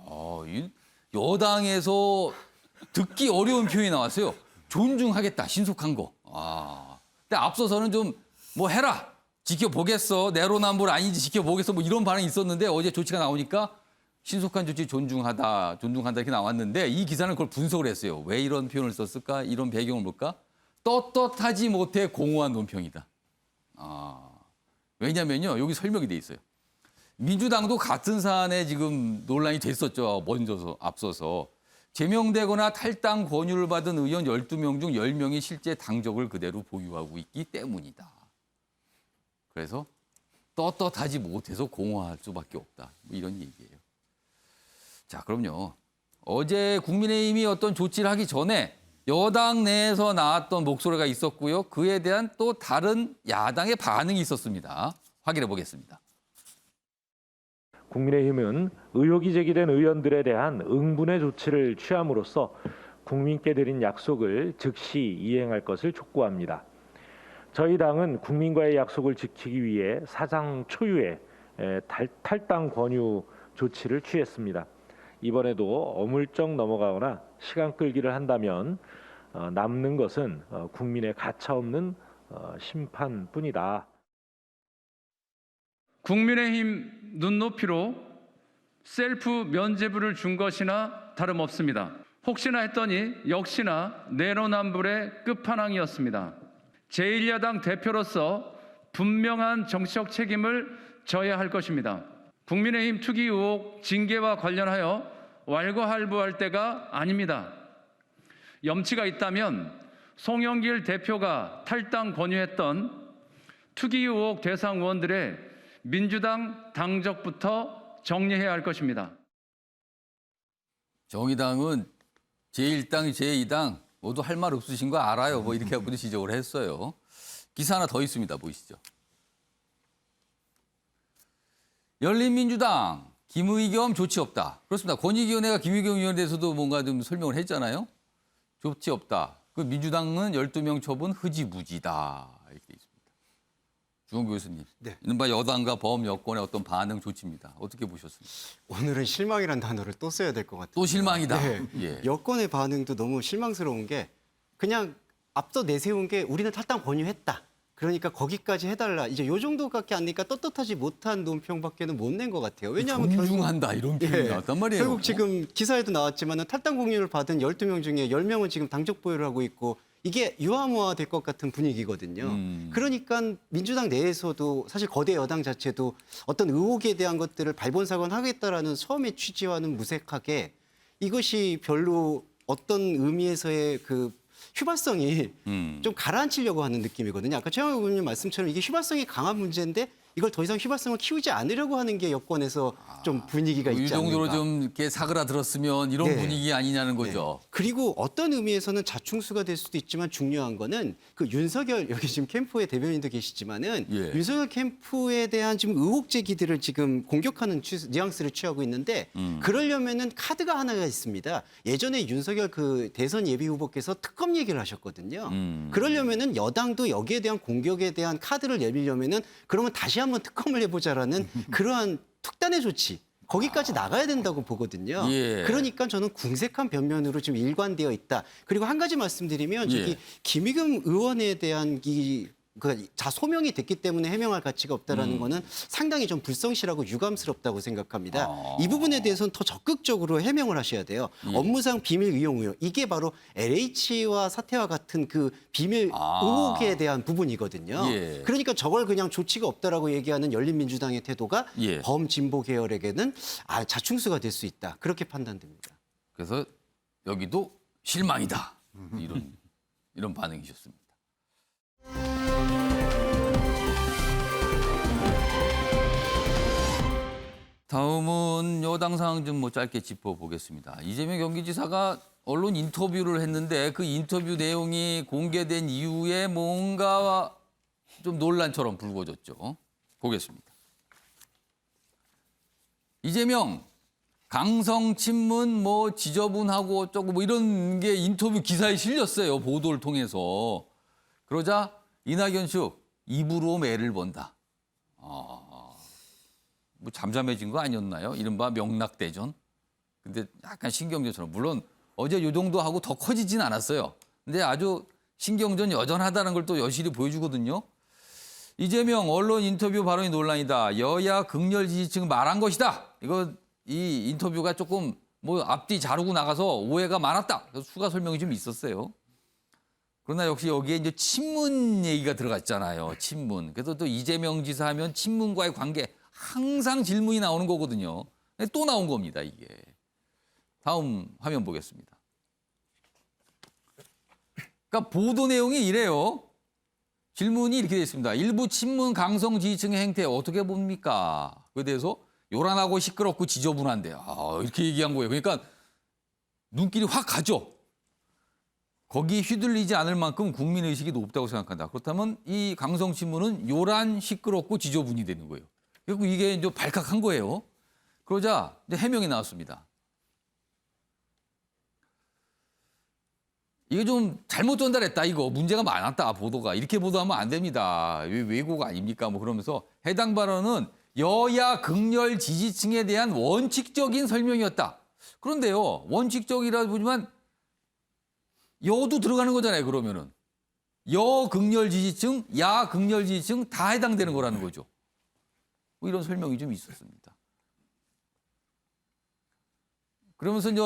이 여당에서 듣기 어려운 표현이 나왔어요. 존중하겠다. 신속한 거. 근데 앞서서는 좀 뭐 해라. 지켜보겠어. 내로남불 아닌지 지켜보겠어. 뭐 이런 반응이 있었는데 어제 조치가 나오니까 신속한 조치 존중한다 이렇게 나왔는데 이 기사는 그걸 분석을 했어요. 왜 이런 표현을 썼을까? 이런 배경을 볼까? 떳떳하지 못해 공허한 논평이다. 왜냐면요. 여기 설명이 돼 있어요. 민주당도 같은 사안에 지금 논란이 됐었죠. 앞서서. 제명되거나 탈당 권유를 받은 의원 12명 중 10명이 실제 당적을 그대로 보유하고 있기 때문이다. 그래서 떳떳하지 못해서 공허할 수밖에 없다. 뭐 이런 얘기예요. 자, 그럼요. 어제 국민의힘이 어떤 조치를 하기 전에 여당 내에서 나왔던 목소리가 있었고요. 그에 대한 또 다른 야당의 반응이 있었습니다. 확인해 보겠습니다. 국민의힘은 의혹이 제기된 의원들에 대한 응분의 조치를 취함으로써 국민께 드린 약속을 즉시 이행할 것을 촉구합니다. 저희 당은 국민과의 약속을 지키기 위해 사상 초유의 탈당 권유 조치를 취했습니다. 이번에도 어물쩍 넘어가거나 시간 끌기를 한다면 남는 것은 국민의 가차없는 심판뿐이다. 국민의힘 눈높이로 셀프 면죄부를 준 것이나 다름없습니다. 혹시나 했더니 역시나 내로남불의 끝판왕이었습니다. 제1야당 대표로서 분명한 정치적 책임을 져야 할 것입니다. 국민의힘 투기 의혹 징계와 관련하여 왈가왈부할 때가 아닙니다. 염치가 있다면 송영길 대표가 탈당 권유했던 투기 의혹 대상 의원들의 민주당 당적부터 정리해야 할 것입니다. 정의당은 제1당, 제2당 모두 할 말 없으신 거 알아요. 뭐 이렇게 모두 지적을 했어요. 기사 하나 더 있습니다. 보이시죠? 열린민주당 김의겸 조치 없다. 그렇습니다. 권익위원회가 김의겸 의원에 대해서도 뭔가 좀 설명을 했잖아요. 조치 없다. 그 민주당은 12명 처분 흐지부지다. 이렇게 돼 있습니다. 주홍 교수님, 네. 이른바 여당과 범여권의 어떤 반응 조치입니다. 어떻게 보셨습니까? 오늘은 실망이라는 단어를 또 써야 될 것 같아요. 또 실망이다. 네. 예. 여권의 반응도 너무 실망스러운 게 그냥 앞서 내세운 게 우리는 탈당 권유했다. 그러니까 거기까지 해달라. 이제 요 정도밖에 안 되니까 떳떳하지 못한 논평밖에는 못 낸 것 같아요. 왜냐하면 존중한다 이런 표현이 나왔단 말이에요. 결국 지금 기사에도 나왔지만 탈당 권유를 받은 12명 중에 10명은 지금 당적 보유를 하고 있고 이게 유화무화 될 것 같은 분위기거든요. 그러니까 민주당 내에서도 사실 거대 여당 자체도 어떤 의혹에 대한 것들을 발본사건하겠다라는 처음의 취지와는 무색하게 이것이 별로 어떤 의미에서의 그 휘발성이 좀 가라앉히려고 하는 느낌이거든요. 아까 최영호 의원님 말씀처럼 이게 휘발성이 강한 문제인데 이걸 더 이상 휘발성을 키우지 않으려고 하는 게 여권에서 좀 분위기가 이 있지 정도로 않는가. 좀 이렇게 사그라들었으면 이런 네. 분위기 아니냐는 거죠. 그리고 어떤 의미에서는 자충수가 될 수도 있지만 중요한 거는 그 윤석열 여기 지금 캠프의 대변인도 계시지만은 예. 윤석열 캠프에 대한 지금 의혹 제기들을 지금 공격하는 뉘앙스를 취하고 있는데 그러려면은 카드가 하나가 있습니다. 예전에 윤석열 그 대선 예비 후보께서 특검 얘기를 하셨거든요. 그러려면은 여당도 여기에 대한 공격에 대한 카드를 내밀려면은 그러면 다시 한번 특검을 해보자라는 그러한 특단의 조치. 거기까지 나가야 된다고 보거든요. 예. 그러니까 저는 궁색한 변면으로 지금 일관되어 있다. 그리고 한 가지 말씀드리면 저기 예. 김의겸 의원에 대한 소명이 됐기 때문에 해명할 가치가 없다라는 거는 상당히 좀 불성실하고 유감스럽다고 생각합니다. 이 부분에 대해서는 더 적극적으로 해명을 하셔야 돼요. 업무상 비밀 이용 의혹. 이게 바로 LH와 사태와 같은 그 비밀 의혹에 대한 부분이거든요. 예. 그러니까 저걸 그냥 조치가 없다라고 얘기하는 열린민주당의 태도가 예. 범진보 계열에게는 자충수가 될 수 있다. 그렇게 판단됩니다. 그래서 여기도 실망이다. 이런 반응이셨습니다. 다음은 여당 상황 좀 뭐 짧게 짚어보겠습니다. 이재명 경기지사가 언론 인터뷰를 했는데 그 인터뷰 내용이 공개된 이후에 뭔가 좀 논란처럼 불거졌죠. 보겠습니다. 이재명 강성 친문 뭐 지저분하고 어쩌고 뭐 이런 게 인터뷰 기사에 실렸어요. 보도를 통해서. 그러자 이낙연 씨 입으로 매를 번다. 뭐 잠잠해진 거 아니었나요? 이른바 명락대전. 근데 약간 신경전처럼. 물론 어제 요 정도 하고 더 커지진 않았어요. 근데 아주 신경전 여전하다는 걸 또 여실히 보여주거든요. 이재명 언론 인터뷰 발언이 논란이다. 여야 극렬 지지층 말한 것이다. 이 인터뷰가 조금 뭐 앞뒤 자르고 나가서 오해가 많았다. 그래서 추가 설명이 좀 있었어요. 그러나 역시 여기에 이제 친문 얘기가 들어갔잖아요. 친문. 그래서 또 이재명 지사 하면 친문과의 관계 항상 질문이 나오는 거거든요. 또 나온 겁니다, 이게. 다음 화면 보겠습니다. 그러니까 보도 내용이 이래요. 질문이 이렇게 되어 있습니다. 일부 친문 강성 지지층의 행태 어떻게 봅니까? 그에 대해서 요란하고 시끄럽고 지저분한데 이렇게 얘기한 거예요. 그러니까 눈길이 확 가죠. 거기 휘둘리지 않을 만큼 국민의식이 높다고 생각한다. 그렇다면 이 강성 친문은 요란, 시끄럽고 지저분이 되는 거예요. 그리고 이게 이제 발칵한 거예요. 그러자 이제 해명이 나왔습니다. 이게 좀 잘못 전달했다, 이거. 문제가 많았다, 보도가. 이렇게 보도하면 안 됩니다. 왜곡 아닙니까? 뭐 그러면서 해당 발언은 여야 극렬 지지층에 대한 원칙적인 설명이었다. 그런데요, 원칙적이라 보지만 여도 들어가는 거잖아요, 그러면은. 여 극렬 지지층, 야 극렬 지지층 다 해당되는 거라는 거죠. 뭐 이런 설명이 좀 있었습니다. 그러면서 이제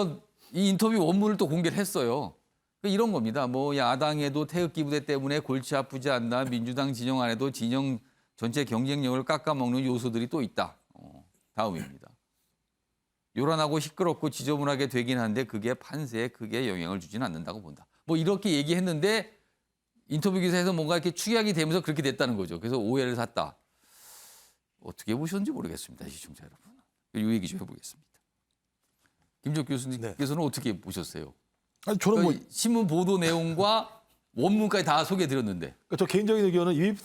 이 인터뷰 원문을 또 공개를 했어요. 이런 겁니다. 뭐 야당에도 태극기 부대 때문에 골치 아프지 않나, 민주당 진영 안에도 진영 전체 경쟁력을 깎아먹는 요소들이 또 있다. 다음입니다. 요란하고 시끄럽고 지저분하게 되긴 한데 그게 판세에 크게 영향을 주지는 않는다고 본다. 뭐 이렇게 얘기했는데 인터뷰 기사에서 뭔가 이렇게 축약이 되면서 그렇게 됐다는 거죠. 그래서 오해를 샀다. 어떻게 보셨는지 모르겠습니다, 시청자 여러분. 이 얘기 좀 해보겠습니다. 김적 교수님께서는 어떻게 보셨어요? 아니, 저는 그러니까 신문 보도 내용과 원문까지 다 소개해드렸는데. 그러니까 저 개인적인 의견은 이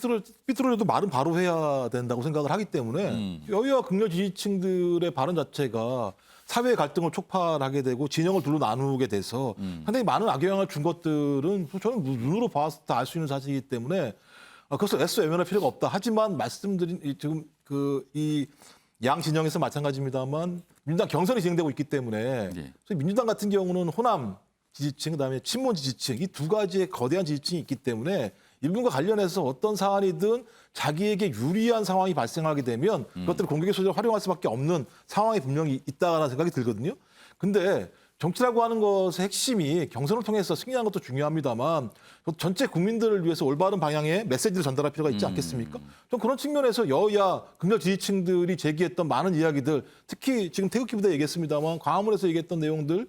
삐뚤어져도 말은 바로 해야 된다고 생각을 하기 때문에 여야 극렬 지지층들의 발언 자체가 사회의 갈등을 촉발하게 되고 진영을 둘로 나누게 돼서 상당히 많은 악영향을 준 것들은 저는 눈으로 봐서 다 알 수 있는 사실이기 때문에 그것을 애써 외면할 필요가 없다. 하지만 말씀드린 지금 이 양 진영에서 마찬가지입니다만 민주당 경선이 진행되고 있기 때문에 민주당 같은 경우는 호남 지지층, 그다음에 친문 지지층 이 두 가지의 거대한 지지층이 있기 때문에 이분과 관련해서 어떤 사안이든 자기에게 유리한 상황이 발생하게 되면 그것들을 공격의 소재로 활용할 수밖에 없는 상황이 분명히 있다는 생각이 들거든요. 근데 정치라고 하는 것의 핵심이 경선을 통해서 승리하는 것도 중요합니다만 전체 국민들을 위해서 올바른 방향의 메시지를 전달할 필요가 있지 않겠습니까? 좀 그런 측면에서 여야 극렬 지지층들이 제기했던 많은 이야기들, 특히 지금 태극기 부대 얘기했습니다만 광화문에서 얘기했던 내용들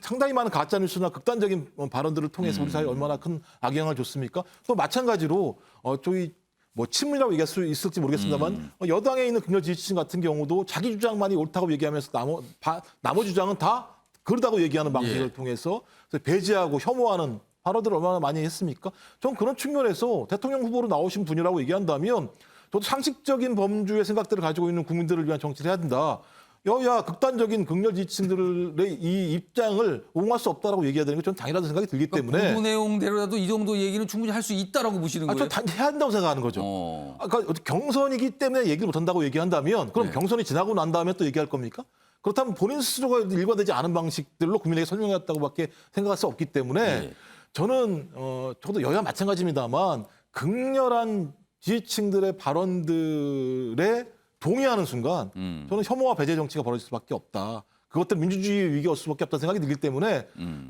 상당히 많은 가짜뉴스나 극단적인 발언들을 통해서 우리 사회에 얼마나 큰 악영향을 줬습니까? 또 마찬가지로 저희 뭐 친문이라고 얘기할 수 있을지 모르겠습니다만 여당에 있는 극렬 지지층 같은 경우도 자기 주장만이 옳다고 얘기하면서 나머지 주장은 다 그러다고 얘기하는 방식을 통해서 배제하고 혐오하는 발언들을 얼마나 많이 했습니까? 전 그런 측면에서 대통령 후보로 나오신 분이라고 얘기한다면 저도 상식적인 범주의 생각들을 가지고 있는 국민들을 위한 정치를 해야 된다. 여야 극단적인 극렬 지지층들의 이 입장을 옹호할 수 없다라고 얘기해야 되는 게 저는 당연하다는 생각이 들기 때문에 보도 내용대로라도 이 정도 얘기는 충분히 할 수 있다라고 보시는 거예요? 저는 해야 한다고 생각하는 거죠. 그러니까 경선이기 때문에 얘기를 못한다고 얘기한다면 그럼 경선이 지나고 난 다음에 또 얘기할 겁니까? 그렇다면 본인 스스로가 일관되지 않은 방식들로 국민에게 설명했다고밖에 생각할 수 없기 때문에 저는 저도 여야 마찬가지입니다만 극렬한 지지층들의 발언들에 동의하는 순간 저는 혐오와 배제 정치가 벌어질 수밖에 없다. 그것들 민주주의 위기가 올 수밖에 없다는 생각이 들기 때문에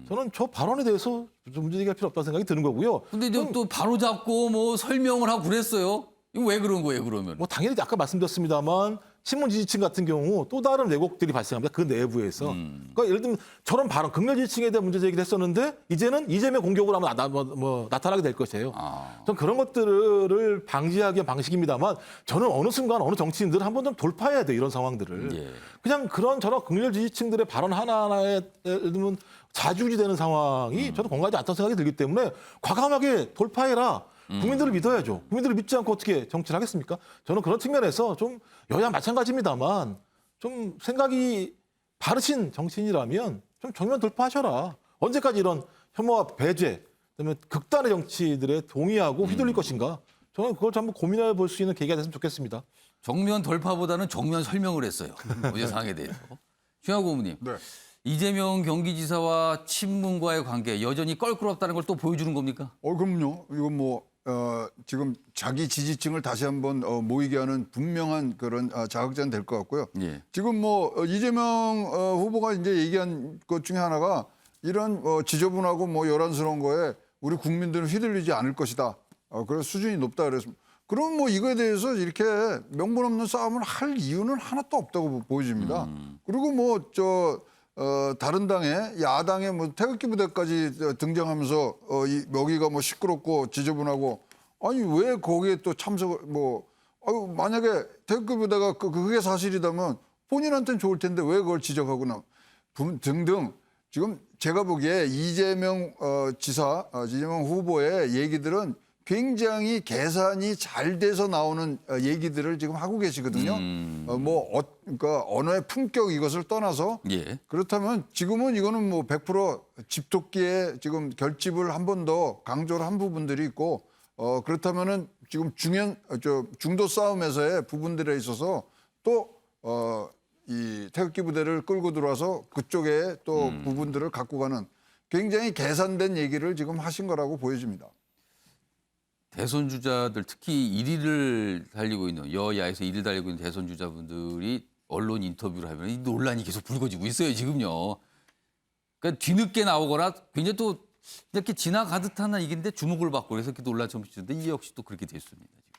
저는 저 발언에 대해서 좀 문제 제기할 필요 없다는 생각이 드는 거고요. 근데 또 바로 잡고 뭐 설명을 하고 그랬어요. 이거 왜 그런 거예요, 그러면? 뭐 당연히 아까 말씀드렸습니다만 친문 지지층 같은 경우 또 다른 왜곡들이 발생합니다. 그 내부에서. 그러니까 예를 들면 저런 발언, 극렬 지지층에 대한 문제 제기를 했었는데 이제는 이재명 공격으로 하면 나타나게 될 것이에요. 저는 그런 것들을 방지하기 위한 방식입니다만 저는 어느 순간 어느 정치인들은 한 번 좀 돌파해야 돼요. 이런 상황들을. 그냥 그런 저런 극렬 지지층들의 발언 하나하나에 예를 들면 좌지우지되는 상황이 저는 건강하지 않다는 생각이 들기 때문에 과감하게 돌파해라. 국민들을 믿어야죠. 국민들을 믿지 않고 어떻게 정치를 하겠습니까? 저는 그런 측면에서 좀 여야 마찬가지입니다만 좀 생각이 바르신 정치인이라면 좀 정면 돌파하셔라. 언제까지 이런 혐오와 배제, 그다음에 극단의 정치들에 동의하고 휘둘릴 것인가? 저는 그걸 좀 한번 고민해 볼 수 있는 계기가 됐으면 좋겠습니다. 정면 돌파보다는 정면 설명을 했어요. 어제 상황에 대해서. 최하고 의원님. 네. 이재명 경기지사와 친문과의 관계 여전히 껄끄럽다는 걸 또 보여주는 겁니까? 그럼요. 이건 뭐 지금 자기 지지층을 다시 한번 모이게 하는 분명한 그런 자극제는 될 것 같고요. 지금 뭐 이재명 후보가 이제 얘기한 것 중에 하나가 이런 지저분하고 뭐 요란스러운 거에 우리 국민들은 휘둘리지 않을 것이다. 그래서 수준이 높다 그랬습니다. 그럼 뭐 이거에 대해서 이렇게 명분 없는 싸움을 할 이유는 하나도 없다고 보여집니다. 그리고 뭐 다른 당의 야당의 뭐 태극기 부대까지 등장하면서 여기가 뭐 시끄럽고 지저분하고 아니 왜 거기에 또 참석을 만약에 태극기 부대가 그게 사실이라면 본인한테는 좋을 텐데 왜 그걸 지적하거나 등등 지금 제가 보기에 이재명 이재명 후보의 얘기들은 굉장히 계산이 잘 돼서 나오는 얘기들을 지금 하고 계시거든요. 그러니까 언어의 품격 이것을 떠나서 그렇다면 지금은 이거는 뭐 100% 집토끼에 지금 결집을 한 번 더 강조를 한 부분들이 있고 그렇다면은 지금 중도 싸움에서의 부분들에 있어서 또 이 태극기 부대를 끌고 들어와서 그쪽에 또 부분들을 갖고 가는 굉장히 계산된 얘기를 지금 하신 거라고 보여집니다. 대선 주자들 특히 1위를 달리고 있는 여야에서 1위를 달리고 있는 대선 주자분들이 언론 인터뷰를 하면 이 논란이 계속 불거지고 있어요 지금요. 그러니까 뒤늦게 나오거나 굉장히 또 이렇게 지나가듯 하나 얘기인데 주목을 받고 그래서 이렇게 논란 좀 있는데 이 역시 또 그렇게 됐습니다. 지금.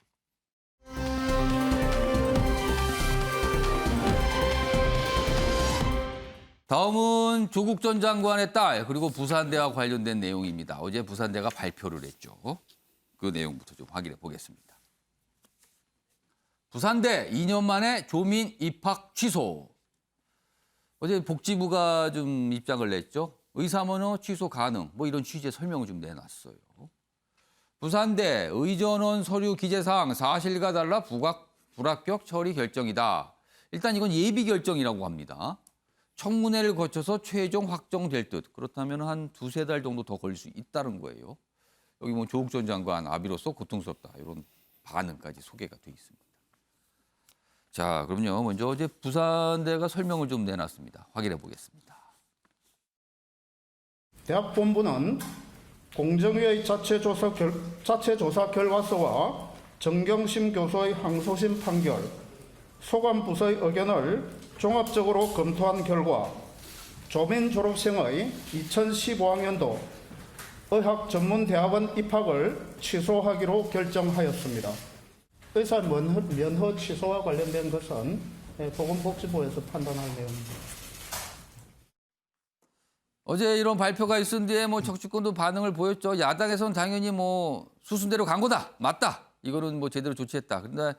다음은 조국 전 장관의 딸 그리고 부산대와 관련된 내용입니다. 어제 부산대가 발표를 했죠. 그 내용부터 좀 확인해 보겠습니다. 부산대 2년 만에 교민 입학 취소. 어제 복지부가 좀 입장을 냈죠. 의사면허 취소 가능. 뭐 이런 취지의 설명을 좀 내놨어요. 부산대 의전원 서류 기재사항 사실과 달라 불합격 처리 결정이다. 일단 이건 예비 결정이라고 합니다. 청문회를 거쳐서 최종 확정될 듯. 그렇다면 한 2-3달 정도 더 걸릴 수 있다는 거예요. 여기 뭐 조국 전 장관 아비로서 고통스럽다. 이런 반응까지 소개가 돼 있습니다. 자, 그럼요. 먼저 어제 부산대가 설명을 좀 내놨습니다. 확인해 보겠습니다. 대학 본부는 공정위의 자체 조사 결과서와 정경심 교수의 항소심 판결, 소관 부서의 의견을 종합적으로 검토한 결과 조민 졸업생의 2015학년도 의학전문대학원 입학을 취소하기로 결정하였습니다. 의사 면허 취소와 관련된 것은 보건복지부에서 판단할 내용입니다. 어제 이런 발표가 있은 뒤에 뭐 정치권도 반응을 보였죠. 야당에서는 당연히 뭐 수순대로 간 거다, 맞다 이거는 뭐 제대로 조치했다. 그런데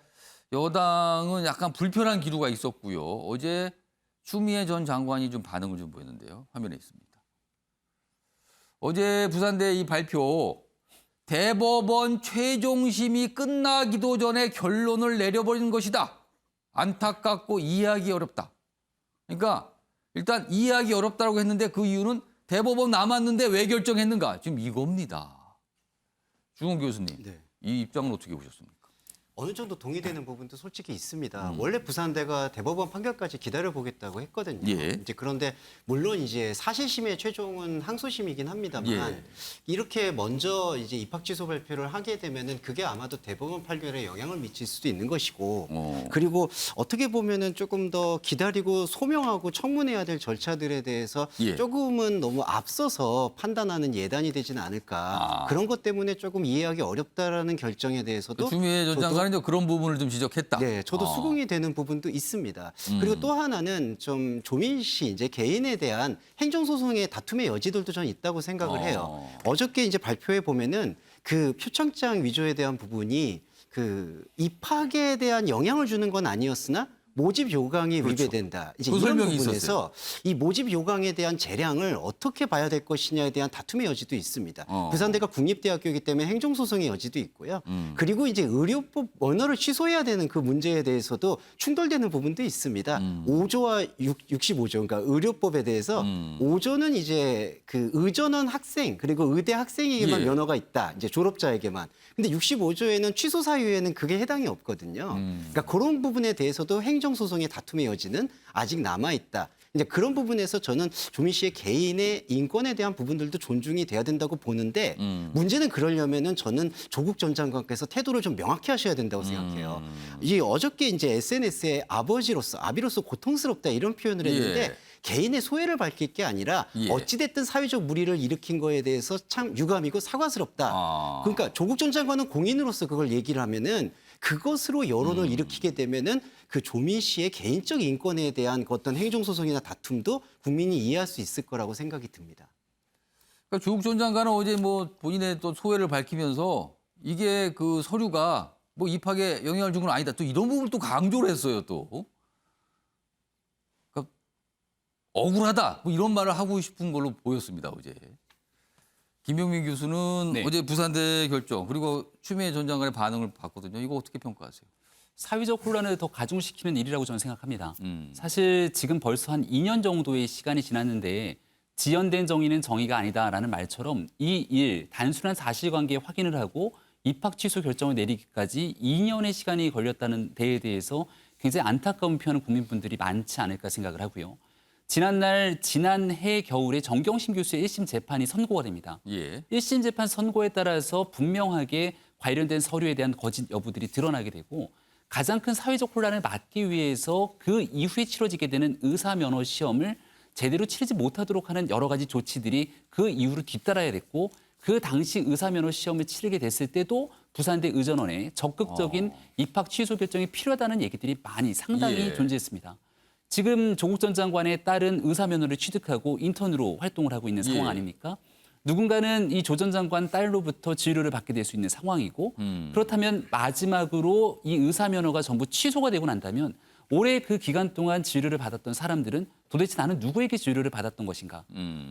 여당은 약간 불편한 기류가 있었고요. 어제 추미애 전 장관이 좀 반응을 좀 보였는데요. 화면에 있습니다. 어제 부산대 이 발표, 대법원 최종심이 끝나기도 전에 결론을 내려버리는 것이다. 안타깝고 이해하기 어렵다. 그러니까 일단 이해하기 어렵다고 했는데 그 이유는 대법원 남았는데 왜 결정했는가? 지금 이겁니다. 주홍 교수님, 네. 이 입장은 어떻게 보셨습니까? 어느 정도 동의되는 부분도 솔직히 있습니다. 원래 부산대가 대법원 판결까지 기다려보겠다고 했거든요. 예. 이제 그런데 물론 이제 사실심의 최종은 항소심이긴 합니다만 예. 이렇게 먼저 이제 입학 취소 발표를 하게 되면은 그게 아마도 대법원 판결에 영향을 미칠 수도 있는 것이고 그리고 어떻게 보면은 조금 더 기다리고 소명하고 청문해야 될 절차들에 대해서 예. 조금은 너무 앞서서 판단하는 예단이 되지는 않을까. 그런 것 때문에 조금 이해하기 어렵다라는 결정에 대해서도 추미애 전 장관은 그런 부분을 좀 지적했다. 네, 저도 수긍이 되는 부분도 있습니다. 그리고 또 하나는 좀 조민 씨 이제 개인에 대한 행정소송의 다툼의 여지들도 저는 있다고 생각을 해요. 어저께 이제 발표에 보면은 그 표창장 위조에 대한 부분이 그 입학에 대한 영향을 주는 건 아니었으나 모집 요강이 위배된다. 이제 그 이런 설명이 부분에서 이 모집 요강에 대한 재량을 어떻게 봐야 될 것이냐에 대한 다툼의 여지도 있습니다. 부산대가 국립대학교이기 때문에 행정소송의 여지도 있고요. 그리고 이제 의료법 원어를 취소해야 되는 그 문제에 대해서도 충돌되는 부분도 있습니다. 5조와 65조, 그러니까 의료법에 대해서 5조는 이제 그 의전원 학생 그리고 의대 학생에게만 예. 면허가 있다. 이제 졸업자에게만. 근데 65조에는 취소 사유에는 그게 해당이 없거든요. 그러니까 그런 부분에 대해서도 행정소송의 다툼의 여지는 아직 남아있다. 이제 그런 부분에서 저는 조민 씨의 개인의 인권에 대한 부분들도 존중이 돼야 된다고 보는데 문제는 그러려면은 저는 조국 전 장관께서 태도를 좀 명확히 하셔야 된다고 생각해요. 이 어저께 이제 SNS에 아비로서 고통스럽다 이런 표현을 했는데 예. 개인의 소외를 밝힐 게 아니라 예. 어찌됐든 사회적 무리를 일으킨 거에 대해서 참 유감이고 사과스럽다. 그러니까 조국 전 장관은 공인으로서 그걸 얘기를 하면은 그것으로 여론을 일으키게 되면은 그 조민 씨의 개인적 인권에 대한 그 어떤 행정소송이나 다툼도 국민이 이해할 수 있을 거라고 생각이 듭니다. 그러니까 조국 전 장관은 어제 뭐 본인의 또 소회를 밝히면서 이게 그 서류가 뭐 입학에 영향을 준 건 아니다. 또 이런 부분을 또 강조를 했어요. 또. 그러니까 억울하다. 뭐 이런 말을 하고 싶은 걸로 보였습니다. 어제. 김병민 교수는 네. 어제 부산대 결정 그리고 추미애 전 장관의 반응을 봤거든요. 이거 어떻게 평가하세요? 사회적 혼란을 더 가중시키는 일이라고 저는 생각합니다. 사실 지금 벌써 한 2년 정도의 시간이 지났는데 지연된 정의는 정의가 아니다라는 말처럼 이 일 단순한 사실관계 확인을 하고 입학 취소 결정을 내리기까지 2년의 시간이 걸렸다는 데에 대해서 굉장히 안타까운 표현을 국민분들이 많지 않을까 생각을 하고요. 지난해 겨울에 정경심 교수의 1심 재판이 선고가 됩니다. 예. 1심 재판 선고에 따라서 분명하게 관련된 서류에 대한 거짓 여부들이 드러나게 되고 가장 큰 사회적 혼란을 막기 위해서 그 이후에 치러지게 되는 의사 면허 시험을 제대로 치르지 못하도록 하는 여러 가지 조치들이 그 이후로 뒤따라야 됐고 그 당시 의사 면허 시험을 치르게 됐을 때도 부산대 의전원에 적극적인 입학 취소 결정이 필요하다는 얘기들이 상당히 예. 존재했습니다. 지금 조국 전 장관의 딸은 의사 면허를 취득하고 인턴으로 활동을 하고 있는 상황 예. 아닙니까? 누군가는 이 조 전 장관 딸로부터 진료를 받게 될 수 있는 상황이고 그렇다면 마지막으로 이 의사 면허가 전부 취소가 되고 난다면 올해 그 기간 동안 진료를 받았던 사람들은 도대체 나는 누구에게 진료를 받았던 것인가?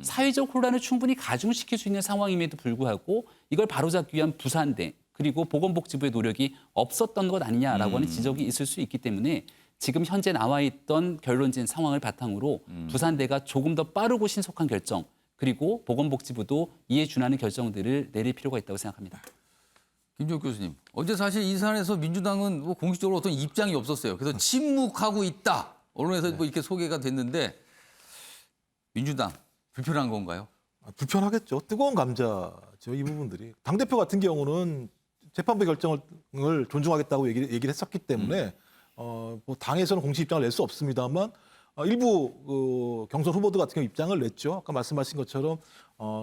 사회적 혼란을 충분히 가중시킬 수 있는 상황임에도 불구하고 이걸 바로잡기 위한 부산대 그리고 보건복지부의 노력이 없었던 것 아니냐라고 하는 지적이 있을 수 있기 때문에 지금 현재 나와 있던 결론진 상황을 바탕으로 부산대가 조금 더 빠르고 신속한 결정 그리고 보건복지부도 이에 준하는 결정들을 내릴 필요가 있다고 생각합니다. 김종욱 교수님, 어제 사실 이 사안에서 민주당은 뭐 공식적으로 어떤 입장이 없었어요. 그래서 침묵하고 있다. 언론에서 뭐 이렇게 소개가 됐는데 민주당 불편한 건가요? 불편하겠죠. 뜨거운 감자죠. 이 부분들이. 당대표 같은 경우는 재판부 결정을 존중하겠다고 얘기를 했었기 때문에 뭐 당에서는 공식 입장을 낼 수 없습니다만 일부 경선 후보들 같은 경우 입장을 냈죠. 아까 말씀하신 것처럼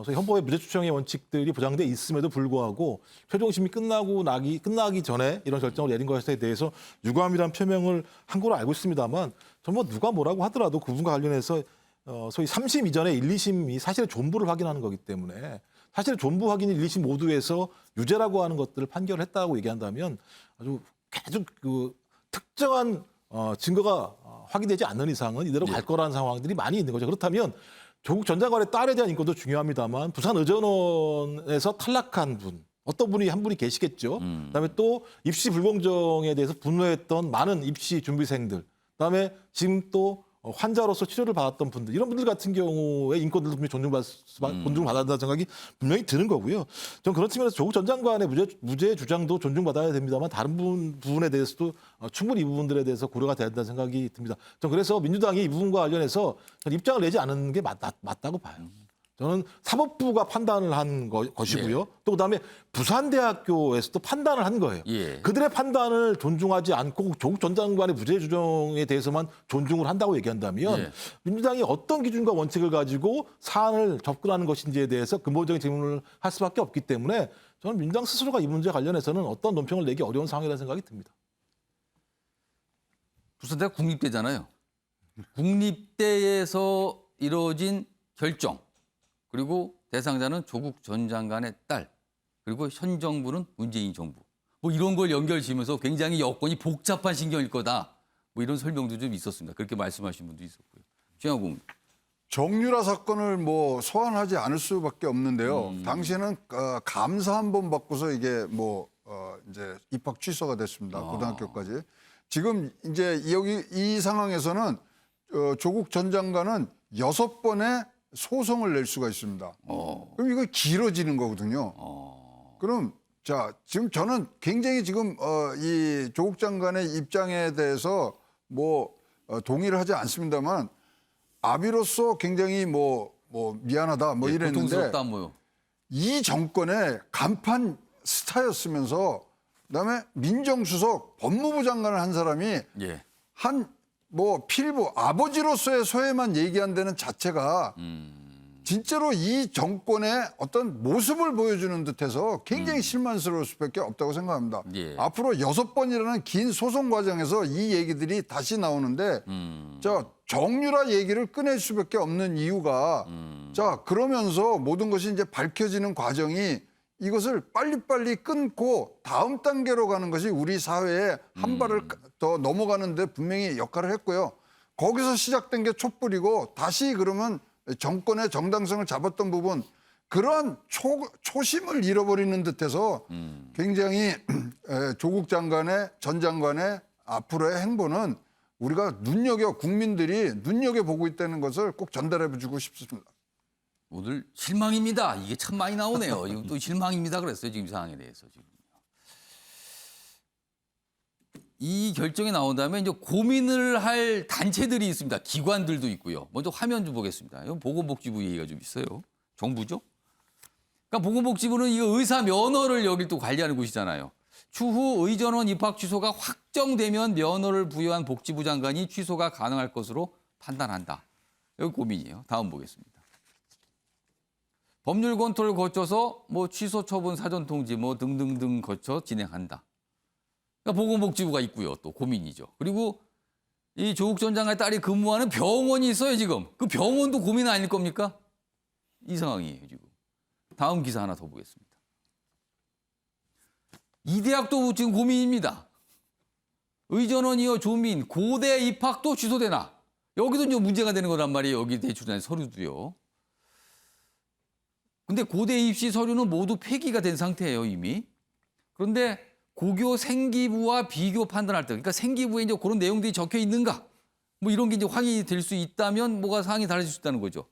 저희 헌법의 무죄 추정의 원칙들이 보장돼 있음에도 불구하고 최종심이 끝나기 전에 이런 결정을 내린 것에 대해서 유감이라는 표명을 한 걸로 알고 있습니다만 정말 누가 뭐라고 하더라도 그 부분과 관련해서 소위 3심 이전에 1, 2심이 사실의 존부를 확인하는 거기 때문에 사실 존부 확인이 1심 모두에서 유죄라고 하는 것들을 판결했다고 얘기한다면 아주 계속 그 특정한 증거가 확인되지 않는 이상은 이대로 갈 거라는 상황들이 많이 있는 거죠. 그렇다면 조국 전 장관의 딸에 대한 인권도 중요합니다만 부산의전원에서 탈락한 분, 어떤 분이 한 분이 계시겠죠. 그다음에 또 입시 불공정에 대해서 분노했던 많은 입시 준비생들, 그다음에 지금 또 환자로서 치료를 받았던 분들, 이런 분들 같은 경우에 인권들도 분명히 존중받아야 한다는 생각이 분명히 드는 거고요. 전 그런 측면에서 조국 전 장관의 무죄 주장도 존중받아야 됩니다만 다른 부분에 대해서도 충분히 이 부분들에 대해서 고려가 돼야 된다는 생각이 듭니다. 전 그래서 민주당이 이 부분과 관련해서 입장을 내지 않는 게 맞다고 봐요. 저는 사법부가 판단을 한 것이고요. 또 그다음에 부산대학교에서도 판단을 한 거예요. 그들의 판단을 존중하지 않고 조국 전 장관의 무죄 주장에 대해서만 존중을 한다고 얘기한다면 민주당이 어떤 기준과 원칙을 가지고 사안을 접근하는 것인지에 대해서 근본적인 질문을 할 수밖에 없기 때문에 저는 민주당 스스로가 이 문제에 관련해서는 어떤 논평을 내기 어려운 상황이라는 생각이 듭니다. 부산대가 국립대잖아요. 국립대에서 이루어진 결정. 그리고 대상자는 조국 전 장관의 딸, 그리고 현 정부는 문재인 정부. 뭐 이런 걸 연결지으면서 굉장히 여건이 복잡한 신경일 거다. 뭐 이런 설명도 좀 있었습니다. 그렇게 말씀하신 분도 있었고요. 최영호 국민. 정유라 사건을 뭐 소환하지 않을 수밖에 없는데요. 당시에는 감사 한 번 받고서 이게 이제 입학 취소가 됐습니다. 고등학교까지. 지금 이제 여기 이 상황에서는 조국 전 장관은 6번의 소송을 낼 수가 있습니다. 그럼 이거 길어지는 거거든요. 그럼 자 지금 저는 굉장히 지금 이 조국 장관의 입장에 대해서 동의를 하지 않습니다만 아비로서 굉장히 미안하다 이랬는데 고통스럽다 뭐요. 이 정권의 간판 스타였으면서 그다음에 민정수석 법무부 장관을 한 사람이 필부 아버지로서의 소외만 얘기한다는 자체가 진짜로 이 정권의 어떤 모습을 보여주는 듯해서 굉장히 실망스러울 수밖에 없다고 생각합니다. 앞으로 6번이라는 긴 소송 과정에서 이 얘기들이 다시 나오는데 정유라 얘기를 꺼낼 수밖에 없는 이유가 그러면서 모든 것이 이제 밝혀지는 과정이 이것을 빨리빨리 끊고 다음 단계로 가는 것이 우리 사회에 한 발을 더 넘어가는 데 분명히 역할을 했고요. 거기서 시작된 게 촛불이고 다시 그러면 정권의 정당성을 잡았던 부분 그러한 초심을 잃어버리는 듯해서 굉장히 조국 장관의 전 장관의 앞으로의 행보는 우리가 국민들이 눈여겨보고 있다는 것을 꼭 전달해주고 싶습니다. 오늘 실망입니다. 이게 참 많이 나오네요. 이거 또 실망입니다. 그랬어요. 지금 상황에 대해서 지금. 이 결정이 나온 다음에 이제 고민을 할 단체들이 있습니다. 기관들도 있고요. 먼저 화면 좀 보겠습니다. 이건 보건복지부 얘기가 좀 있어요. 정부죠. 그러니까 보건복지부는 이 의사 면허를 여기 또 관리하는 곳이잖아요. 추후 의전원 입학 취소가 확정되면 면허를 부여한 복지부 장관이 취소가 가능할 것으로 판단한다. 여기 고민이에요. 다음 보겠습니다. 법률 검토를 거쳐서 취소 처분 사전 통지 등등등 거쳐 진행한다. 그러니까 보건복지부가 있고요. 또 고민이죠. 그리고 이 조국 전 장관의 딸이 근무하는 병원이 있어요, 지금. 그 병원도 고민 아닐 겁니까? 이 상황이에요, 지금. 다음 기사 하나 더 보겠습니다. 이 대학도 지금 고민입니다. 의전원이요, 조민, 고대 입학도 취소되나? 여기도 이제 문제가 되는 거란 말이에요. 여기 제출한 서류도요. 근데 고대 입시 서류는 모두 폐기가 된 상태예요, 이미. 그런데 고교 생기부와 비교 판단할 때, 그러니까 생기부에 이제 그런 내용들이 적혀 있는가? 이런 게 이제 확인이 될 수 있다면 뭐가 상황이 달라질 수 있다는 거죠.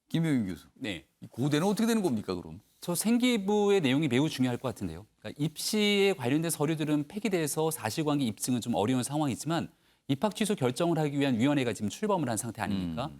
김용윤 교수. 네. 이 고대는 어떻게 되는 겁니까, 그럼? 저 생기부의 내용이 매우 중요할 것 같은데요. 그러니까 입시에 관련된 서류들은 폐기돼서 사실관계 입증은 좀 어려운 상황이지만 입학 취소 결정을 하기 위한 위원회가 지금 출범을 한 상태 아닙니까?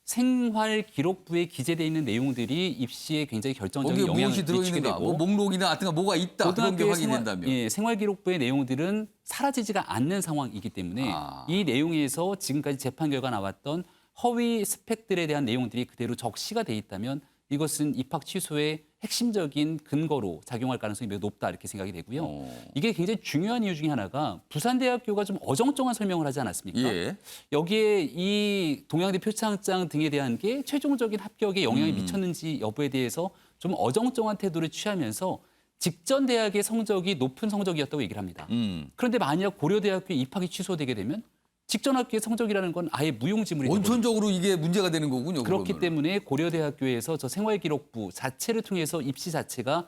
생활 기록부에 기재되어 있는 내용들이 입시에 굉장히 결정적인 영향을 미치게 되고 목록이나 하여튼 뭐가 있다 그런 게 확인된다면 생활 기록부의 내용들은 사라지지가 않는 상황이기 때문에 이 내용에서 지금까지 재판 결과 나왔던 허위 스펙들에 대한 내용들이 그대로 적시가 돼 있다면 이것은 입학 취소에 핵심적인 근거로 작용할 가능성이 매우 높다 이렇게 생각이 되고요. 이게 굉장히 중요한 이유 중에 하나가 부산대학교가 좀 어정쩡한 설명을 하지 않았습니까? 예. 여기에 이 동양대 표창장 등에 대한 게 최종적인 합격에 영향이 미쳤는지 여부에 대해서 좀 어정쩡한 태도를 취하면서 직전 대학의 성적이 높은 성적이었다고 얘기를 합니다. 그런데 만약 고려대학교에 입학이 취소되게 되면 직전 학교의 성적이라는 건 아예 무용지물이 되거든요. 원천적으로 이게 문제가 되는 거군요. 그렇기 그러면. 때문에 고려대학교에서 저 생활기록부 자체를 통해서 입시 자체가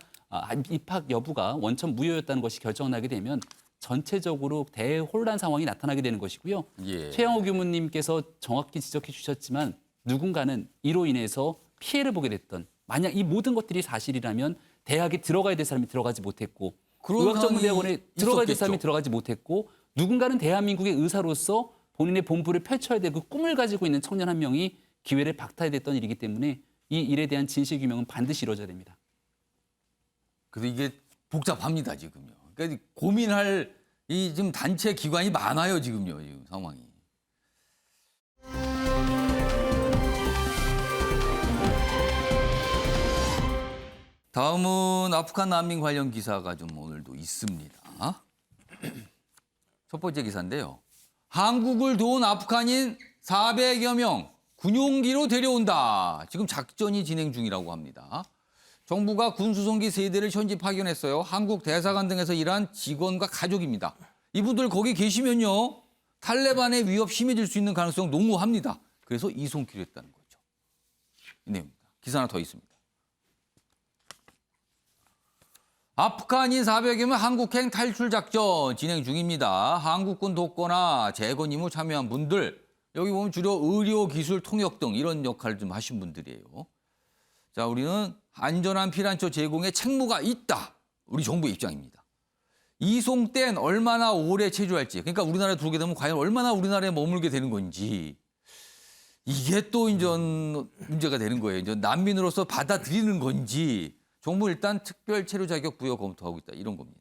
입학 여부가 원천 무효였다는 것이 결정나게 되면 전체적으로 대혼란 상황이 나타나게 되는 것이고요. 예. 최양호 교무님께서 정확히 지적해 주셨지만 누군가는 이로 인해서 피해를 보게 됐던 만약 이 모든 것들이 사실이라면 대학에 들어가야 될 사람이 들어가지 못했고 그런 의학전문대학원에 상황이 들어가야 될 있었겠죠. 사람이 들어가지 못했고 누군가는 대한민국의 의사로서 본인의 본부를 펼쳐야 될 그 꿈을 가지고 있는 청년 한 명이 기회를 박탈됐던 일이기 때문에 이 일에 대한 진실 규명은 반드시 이루어져야 됩니다. 그래서 이게 복잡합니다 지금요. 그러니까 고민할 이 지금 단체 기관이 많아요 지금요. 지금 상황이. 다음은 아프간 난민 관련 기사가 좀 오늘도 있습니다. 첫 번째 기사인데요. 한국을 도운 아프간인 400여 명 군용기로 데려온다. 지금 작전이 진행 중이라고 합니다. 정부가 군수송기 3대를 현지 파견했어요. 한국 대사관 등에서 일한 직원과 가족입니다. 이분들 거기 계시면요. 탈레반의 위협 심해질 수 있는 가능성 농후합니다. 그래서 이송키로 했다는 거죠. 이 내용입니다. 기사 하나 더 있습니다. 아프간인 400여 명 한국행 탈출 작전 진행 중입니다. 한국군 독거나 재건 임무 참여한 분들, 여기 보면 주로 의료, 기술, 통역 등 이런 역할을 좀 하신 분들이에요. 자, 우리는 안전한 피난처 제공에 책무가 있다. 우리 정부의 입장입니다. 이송 땐 얼마나 오래 체류할지, 그러니까 우리나라에 들어오게 되면 과연 얼마나 우리나라에 머물게 되는 건지, 이게 또 이제 문제가 되는 거예요. 이제 난민으로서 받아들이는 건지, 정부 일단 특별 체류 자격 부여 검토하고 있다. 이런 겁니다.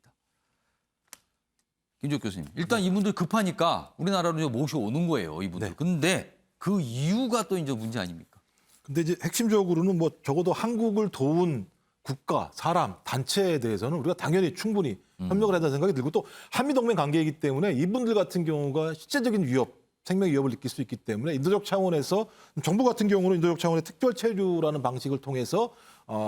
김주혁 교수님, 일단 이분들 급하니까 우리나라로 이제 모셔오는 거예요. 이분들. 네. 근데 그 이유가 또 이제 문제 아닙니까? 근데 이제 핵심적으로는 뭐 적어도 한국을 도운 국가, 사람, 단체에 대해서는 우리가 당연히 충분히 협력을 해야 된다는 생각이 들고 또 한미동맹 관계이기 때문에 이분들 같은 경우가 실제적인 위협, 생명 위협을 느낄 수 있기 때문에 인도적 차원에서 정부 같은 경우는 인도적 차원의 특별 체류라는 방식을 통해서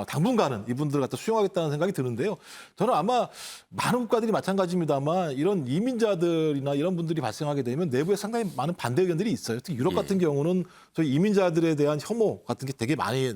당분간은 이분들 갖다 수용하겠다는 생각이 드는데요. 저는 아마 많은 국가들이 마찬가지입니다만 이런 이민자들이나 이런 분들이 발생하게 되면 내부에 상당히 많은 반대 의견들이 있어요. 특히 유럽 같은 경우는 저희 이민자들에 대한 혐오 같은 게 되게 많이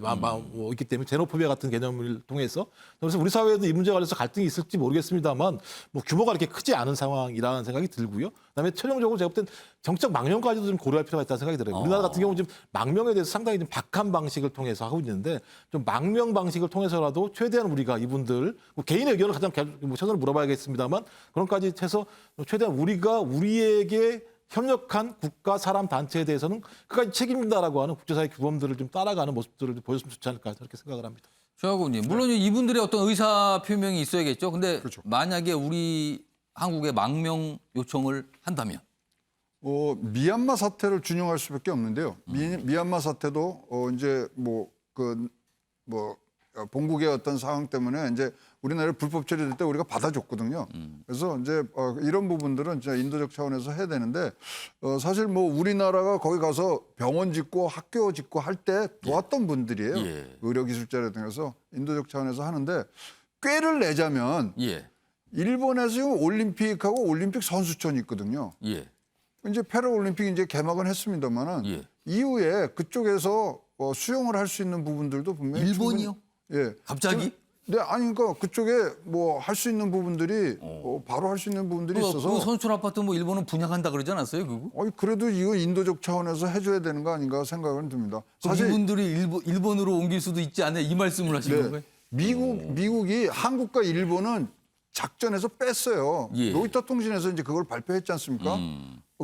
있기 때문에 제노포비아 같은 개념을 통해서 그래서 우리 사회에도 이 문제에 관해서 갈등이 있을지 모르겠습니다만 뭐 규모가 그렇게 크지 않은 상황이라는 생각이 들고요. 그다음에 최종적으로 제가 볼 땐 정책 망명까지도 좀 고려할 필요가 있다는 생각이 들어요. 우리나라 같은 경우는 지금 망명에 대해서 상당히 좀 박한 방식을 통해서 하고 있는데 좀 망명 방식을 통해서라도 최대한 우리가 이분들 뭐 개인의 의견을 가장 최선을 물어봐야겠습니다만 그런까지 해서 최대한 우리가 우리에게 협력한 국가, 사람, 단체에 대해서는 그까지 책임진다라고 하는 국제사회 규범들을 좀 따라가는 모습들을 보였으면 좋지 않을까 저렇게 생각을 합니다. 최하고님, 물론 이분들의 어떤 의사 표명이 있어야겠죠. 근데 그렇죠. 만약에 우리 한국에 망명 요청을 한다면 미얀마 사태를 준용할 수밖에 없는데요. 미얀마 사태도 이제 본국의 어떤 상황 때문에 이제 우리나라에 불법 체류될 때 우리가 받아줬거든요. 그래서 이제 이런 부분들은 진짜 인도적 차원에서 해야 되는데 사실 뭐 우리나라가 거기 가서 병원 짓고 학교 짓고 할 때 도왔던 분들이에요. 예. 의료기술자라든가 인도적 차원에서 하는데 꾀를 내자면 예. 일본에서 지금 올림픽하고 올림픽 선수촌이 있거든요. 예. 이제 패럴올림픽 이제 개막은 했습니다만은 예. 이후에 그쪽에서 수용을 할 수 있는 부분들도 분명히 일본이요? 예. 갑자기? 네, 아니 그러니까 그쪽에 뭐 할 수 있는 부분들이 바로 할 수 있는 부분들이 있어서 그 선출 아파트 뭐 일본은 분양한다 그러지 않았어요, 그거? 그래도 이거 인도적 차원에서 해줘야 되는 거 아닌가 생각은 듭니다. 사실 이분들이 일본으로 옮길 수도 있지 않냐 이 말씀을 하시는 거예요? 미국이 한국과 일본은 작전에서 뺐어요. 예. 로이터 통신에서 이제 그걸 발표했지 않습니까?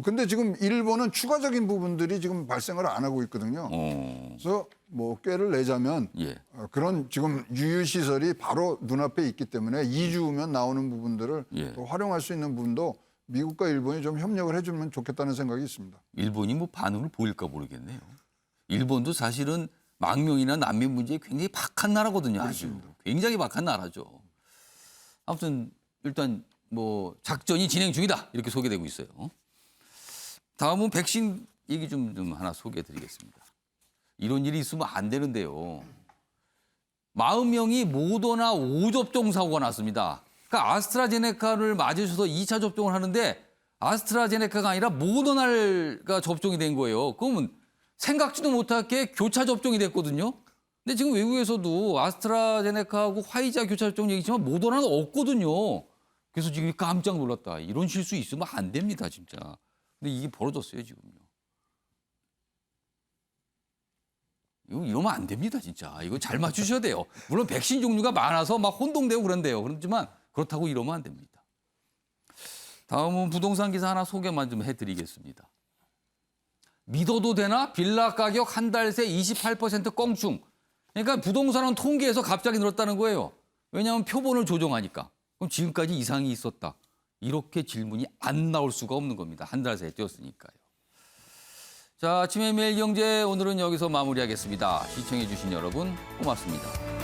근데 지금 일본은 추가적인 부분들이 지금 발생을 안 하고 있거든요. 그래서 뭐 꾀를 내자면 예. 그런 지금 유유 시설이 바로 눈앞에 있기 때문에 2주 후면 나오는 부분들을 예. 또 활용할 수 있는 부분도 미국과 일본이 좀 협력을 해주면 좋겠다는 생각이 있습니다. 일본이 뭐 반응을 보일까 모르겠네요. 일본도 사실은 망명이나 난민 문제에 굉장히 박한 나라거든요. 아주 굉장히 박한 나라죠. 아무튼 일단 뭐 작전이 진행 중이다 이렇게 소개되고 있어요. 다음은 백신 얘기 좀 하나 소개해드리겠습니다. 이런 일이 있으면 안 되는데요. 40명이 모더나 5접종 사고가 났습니다. 그러니까 아스트라제네카를 맞으셔서 2차 접종을 하는데 아스트라제네카가 아니라 모더나가 접종이 된 거예요. 그러면 생각지도 못하게 교차 접종이 됐거든요. 근데 지금 외국에서도 아스트라제네카하고 화이자 교차 접종 얘기지만 모더나는 없거든요. 그래서 지금 깜짝 놀랐다. 이런 실수 있으면 안 됩니다, 진짜. 근데 이게 벌어졌어요, 지금요. 이거 이러면 안 됩니다, 진짜. 이거 잘 맞추셔야 돼요. 물론 백신 종류가 많아서 막 혼동되고 그런데요. 그렇지만 그렇다고 이러면 안 됩니다. 다음은 부동산 기사 하나 소개만 좀 해드리겠습니다. 믿어도 되나? 빌라 가격 한 달 새 28% 껑충. 그러니까 부동산은 통계에서 갑자기 늘었다는 거예요. 왜냐하면 표본을 조정하니까. 그럼 지금까지 이상이 있었다. 이렇게 질문이 안 나올 수가 없는 겁니다. 한 달 새에 뛰었으니까요. 자, 아침의 매일경제 오늘은 여기서 마무리하겠습니다. 시청해 주신 여러분 고맙습니다.